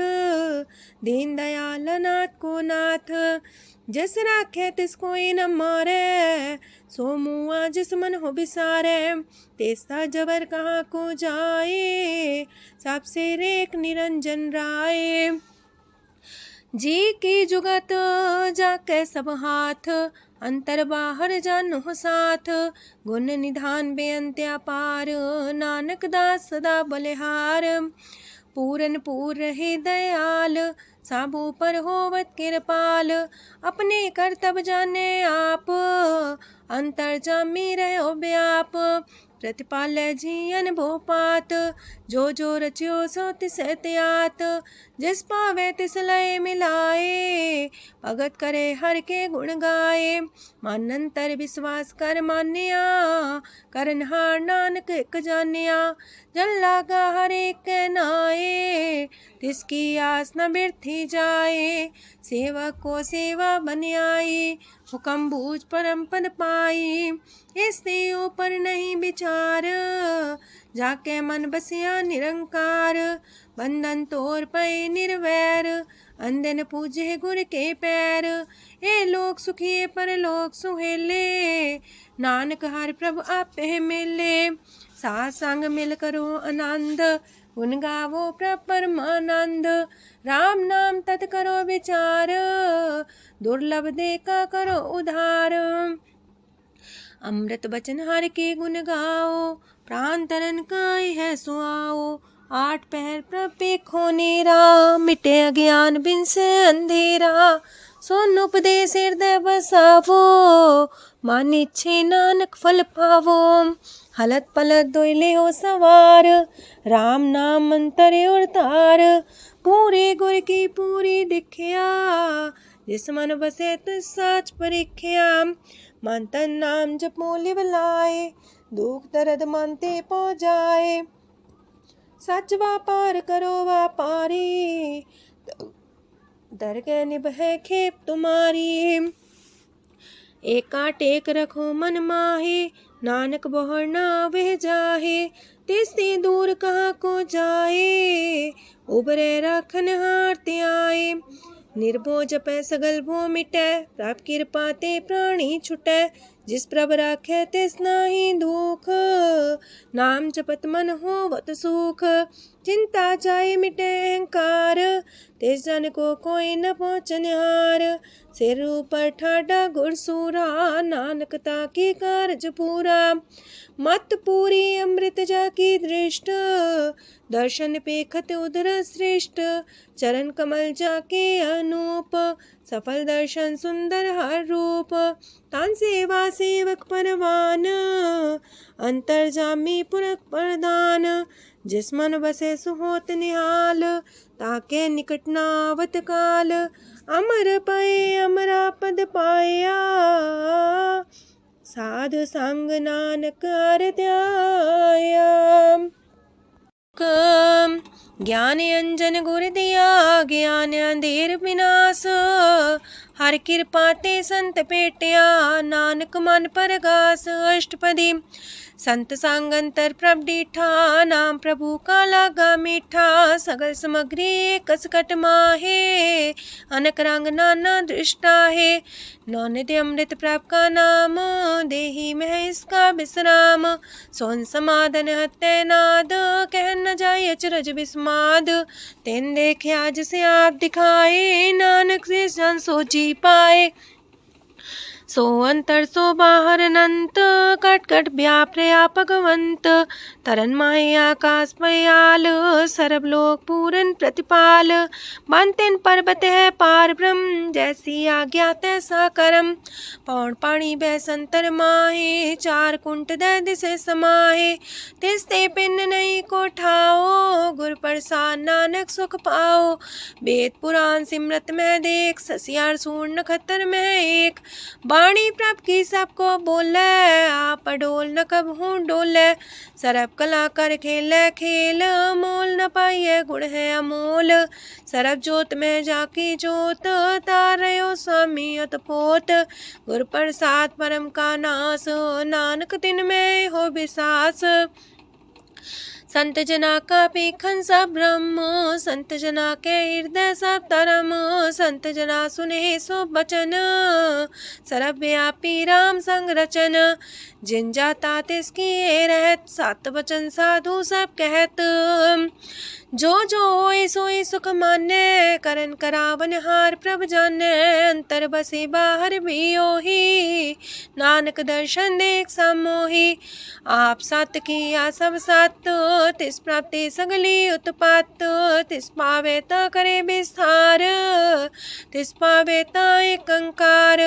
दीन दयाल नाथ को नाथ। जिस राखे तिस कोई न मारे, सो मुआ जिस मन हो बिसारे। तेसा जबर कहाँ को जाए, सबसे रेख निरंजन राय। जी की जुगत जाके सब हाथ, अंतर बाहर जानो साथ। गुण निधान बेअंत्या पार, नानक दास सदा बलिहार। पूरन पूर रहे दयाल, साबू पर होवत कृपाल। अपने करतब जाने आप, अंतर जामी रहो व्याप। प्रतिपाल्य जियन भोपात, जो रचियो सो तिस त्यात। जिस पावे तिस लय मिलाए, भगत करे हर के गुण गाए। मानंतर विश्वास कर मान्या, करनहार नानक एक जानिया। जल लागा हर एक नाए, तिसकी आस न बिरथी जाए। सेवक को सेवा बन आई, हुक्म बूझ परम पद पाई। इससे ऊपर नहीं विचार, जाके मन बसिया निरंकार। बंधन तोड़ पे निर्वैर, अंधन पूजे गुर के पैर। ए लोग सुखिए पर लोग सुहेले, नानक हर प्रभु आपे मिले। साथ संग मिल करो आनंद, गुन गावो प्रभु परमानंद। राम नाम तत् करो विचार, दुर्लभ देखा करो उधार। अमृत बचन हर के गुण गाओ, प्राण तरन काय है सुआओ। आठ पहर प्रभ पेखो नेरा, मिटे अज्ञान बिन से अंधेरा। सोन उपदेश हृदय बसावो, मान इच्छे नानक फल पावो। हलत पलत दोइले हो सवार, राम नाम मंतरे उड़तार। पूरे गुर की पूरी दिखिया, जिस मन बसे तिस साच परिख्या। मन तन नाम जपो लिव लाए, दुख दर्द मानते पो जाए। सच व्यापार करो व्यापारी, दरगह निभे खेप तुम्हारी। एका टेक रखो मन माहे, नानक बहुर ना वह जाहे। तिससे दूर कहाँ को जाए, उबरे राखन हार ते आए। निर्भो जपै सगल भो मिटै, प्रभ कृपा ते प्राणी छुटै। जिस प्रभ राखै तिस नाहि दुख, नाम जपत मन होवत सुख। चिंता जाय मिटै अहंकार, तिस जन को कोई न पहुँचनिहार। सिर ऊपर ठाडा गुरसूरा, नानक ताकी कारज पूरा। मत पूरी अमृत जाकी दृष्ट, दर्शन पेखत उदर श्रेष्ठ। चरण कमल जाके अनूप, सफल दर्शन सुंदर हर रूप। तान सेवा सेवक परवान, अंतर जामी पुरख प्रदान। जिस मन बसे सुहोत निहाल, ताके निकट नावत काल। अमर पाए अमरा पद पाया, साधु संग नानक हर ध्याया। ज्ञान अंजन गुर दिया, ज्ञान अंधेर विनाश। हर कृपा ते संत पेटिया, नानक मन परगास। अष्टपदी संत संग अंतर प्रभ डीठा, नाम प्रभु का लागा मीठा। सगल सामग्री कसकट माहे, अनक रंग नाना दृष्टा है। नौनिधि अमृत प्रभ का नाम, देही में इसका विश्राम। सोन समाधन हत्ते नाद, कह न जाए अचरज विस्माद। तेन देखे आज से आप दिखाए, नानक से जन सो जी पाए। सो अंतर सो बाहर अनंत, कट कट व्याप रया भगवंत। तरन माहे आकाश पयाल, सर्व लोक पूरन प्रतिपाल। बनतेन पर्वत है पार ब्रह्म, जैसी आज्ञा तैसा करम। पौन पाणी बह संतर माहे, चार कुंट दह दिसे समाहे। तिसते पिंड नहीं को ठाओ, गुर प्रसाद नानक सुख पाओ। वेद पुराण सिमरत में देख, ससियार सूर नखतर में एक। वाणी प्रभ की सबको बोले, आप डोल न कब हूँ डोले। सरब कला कर खेले खेल, मोल न पाइए गुण है अमोल। सरब जोत में जाकी जोत, तारयो स्वामी अतपोत। गुर प्रसाद परम का नास, नानक दिन में हो विसास। संत जना का पेखन सब ब्रह्म, संत जना के हृदय सब धर्म। संत जना सुने सो बचन, सर्व व्यापी राम संग रचन। जिन जाता तिसकी रहत, सात वचन साधु सब कहत। जो जो होए सोए सुख माने, करन करावन हार प्रभ जाने। अंतर बसे बाहर भी ओही, नानक दर्शन देख समोही। आप सत किया सब सत, तिस प्राप्ति सगली उत्पात। तिस पावे ता करे विस्तार, तिस पावे ता एक अंकार।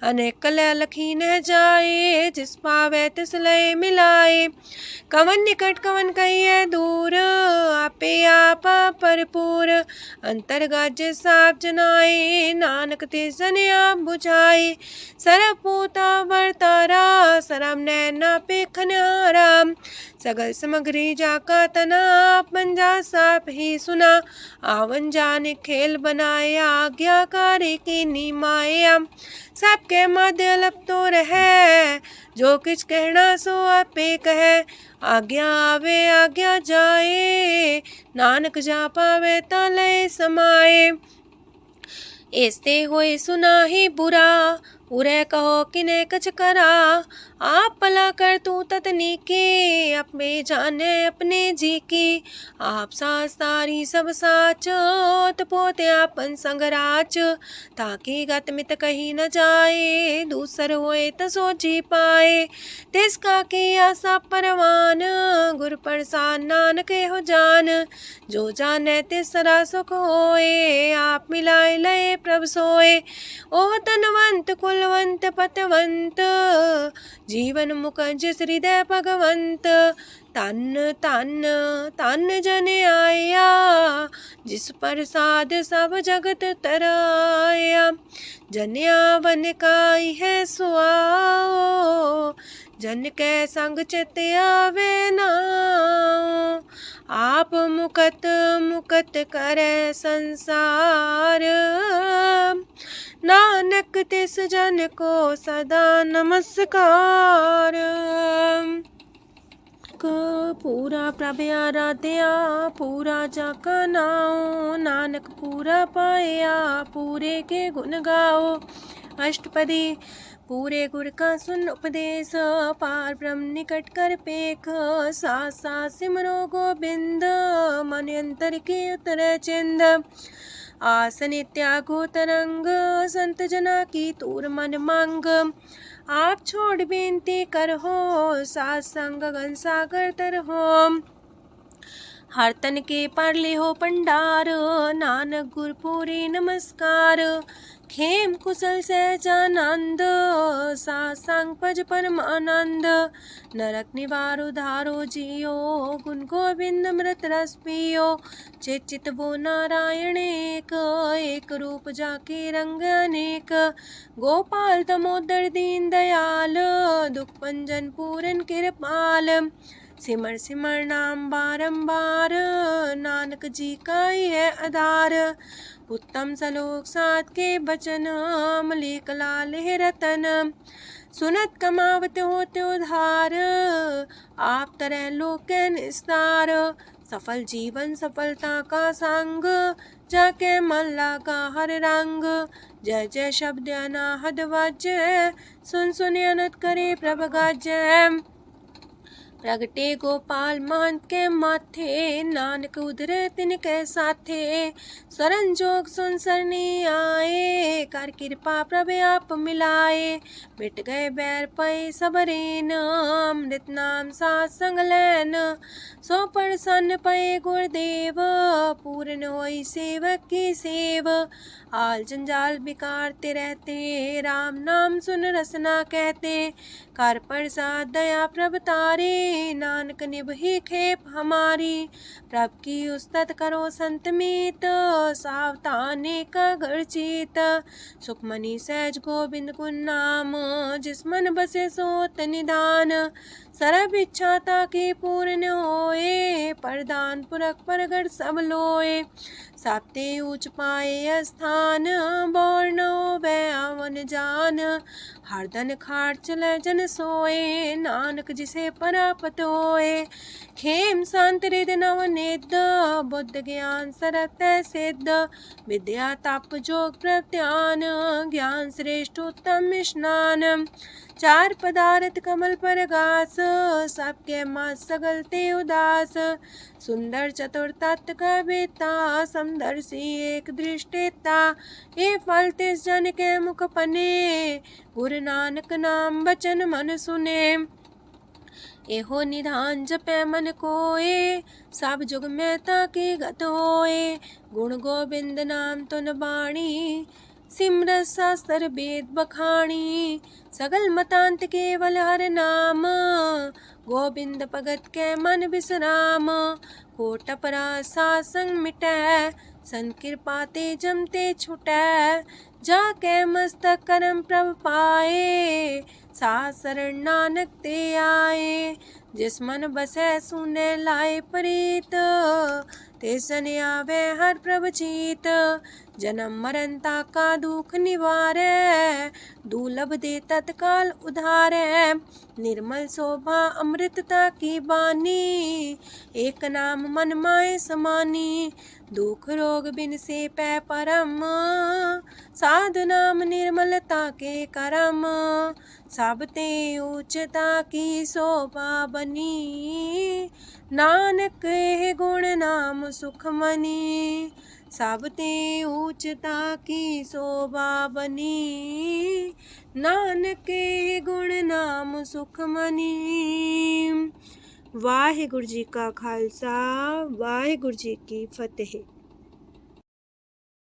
अनेक कलय लखी न जाए, जिस पावे तिस लय मिलाए। कवन निकट कवन कहिए दूर, आपे आपा भरपूर। अंतर्गत साप जनाए, नानक तिस जन आप बुझाए। सरब पूता वर्तारा, सरब नैना पेखनारा। सगल सामग्री जाका तना, आपन जा साप ही सुना। आवन जाने खेल बनाया, आज्ञाकारी की निमाया। सबके मध्य लप तो रहे, जो किछ कहना सो आपे कहे। आज्ञा आवे आज्ञा जाए, नानक जा पावे ता लय समाए। ऐसे होए सुना ही बुरा, उरे कहो किने कछ करा। आप भला कर तू ततनी के, अपने जाने अपने जी की। आप सास तारी सब साच, पोते आपन संगराच। ताकि गत मित कही न जाए, दूसर होए त सो जी पाए। तिसका किया सब परवान, गुर प्रसाद नानक हो जान। जो जाने तिसरा सुख होए, आप मिलाए लय प्रभ सोए। ओह तनवंत कुलवंत पतवंत, जीवन मुकज हृदय भगवंत। तन तन तन जन आया, जिस प्रसाद सब जगत तराया। जन्या बन काई है सुआओ, जन के संग चित आवे नाओ। आप मुकत मुकत करे संसार, नानक तिस जन को सदा नमस्कार। पूरा प्रभ आराध्या, पूरा जाका नाओ। नानक पूरा पाया, पूरे के गुण गाओ। अष्टपदी पूरे गुर का सुन उपदेश, पार ब्रह्म निकट कर पेख। साथ साथ सिमरो गोबिंद, मन अंतर की उतरे चिंद। आसन त्यागो तरंग, संत जना की तूर मन मांग। आप छोड़ बेनती कर हो, सात संग गगन सागर तर हो। हर तन के पर ले हो पंडार, नानक गुरपुरी नमस्कार। खेम कुशल सहजानंद, सासंग पज परमानंद। नरक निवार उधारो जियो, गुण गोविंद मृत रस पियो। चित वो नारायण एक, एक रूप जाके रंग अनेक। गोपाल दामोदर दीन दयाल, दुख भंजन पूरन कृपाल। सिमर सिमर नाम बारंबार, नानक जी का ही है आधार। उत्तम सलोक साध के बचन, मलिक लाल है रतन। सुनत कमावत होते उधार, आप तरह लोक निस्तार। सफल जीवन सफलता का संग, जाके मन लगा हर रंग। जय जय शब्द अनाहद वाजय, सुन सुन अनत करे प्रभ गाजय। प्रगटे गोपाल महंत के माथे, नानक उधरे तिनके साथे। शरण जोग सुन सरनी आए, कर कृपा प्रभ आप मिलाए। मिट गए बैर पै सबरेन, अमृत नाम साथ संग लैन। सो प्रसन्न पै गुरुदेव, पूर्ण होई सेवक की सेव। आल जंजाल बिकारते रहते, राम नाम सुन रसना कहते। कर प्रसाद दया प्रभ तारे, नानक निभही खेप हमारी। प्रभ की उस्तत करो संत मीत, सावधानी का घर चीत। सुखमनी सहज गोविंद गुण नाम, जिस मन बसे सोत निधान। सर्व इच्छा ताकि पूर्ण होए, प्रदान पुरख परगट सब लोए। साते ऊंच पाए स्थान, बोर न होवे आवन जान। हरदन खाट चले जन सोए, नानक जिसे परापत होए। खेम शांत हृदय नवनिध, बुद्ध ज्ञान सरत सिद्ध। विद्या तप जोग प्रत्यान, ज्ञान श्रेष्ठ उत्तम स्नान। चार पदार्थ कमल पर घास, सबके मास सगलते उदास। सुंदर चतुर तत्व का बेता, समदर्शी एक दृष्टिता। ये फल तिस जन के मुख पने, गुरु नानक नाम बचन मन सुने। एहो निधान जपै मन कोए, सब जुग में ताकी गत होए। गुण गोविंद नाम तुन बाणी, सिमरत शास्त्र वेद बखाणी। सगल मतांत केवल हर नाम, गोविंद भगत के मन विश्राम। कोट अपराध सात संग मिटै, संत कृपा ते जमते छुटै। जाके मस्तक करम प्रभ पाए, सास शरण नानक ते आए। जिस मन बसै सुने लाए प्रीत, तिस जन आवे हर प्रभ चीत। जन्म मरण ताका दुख निवारै, दुर्लभ दे तत्काल उधारै। निर्मल शोभा अमृतता की बानी, एक नाम मन माए समानी। दुख रोग बिन से पै परम, साधु नाम निर्मलता के करम। सब ते उच्चता की शोभा बनी, नानक है गुण नाम सुखमनी। सब ते उच्चता की शोभा बनी, नानक है गुण नाम सुखमनी। वाहिगुरु जी का खालसा, वाहिगुरु जी की फतेह।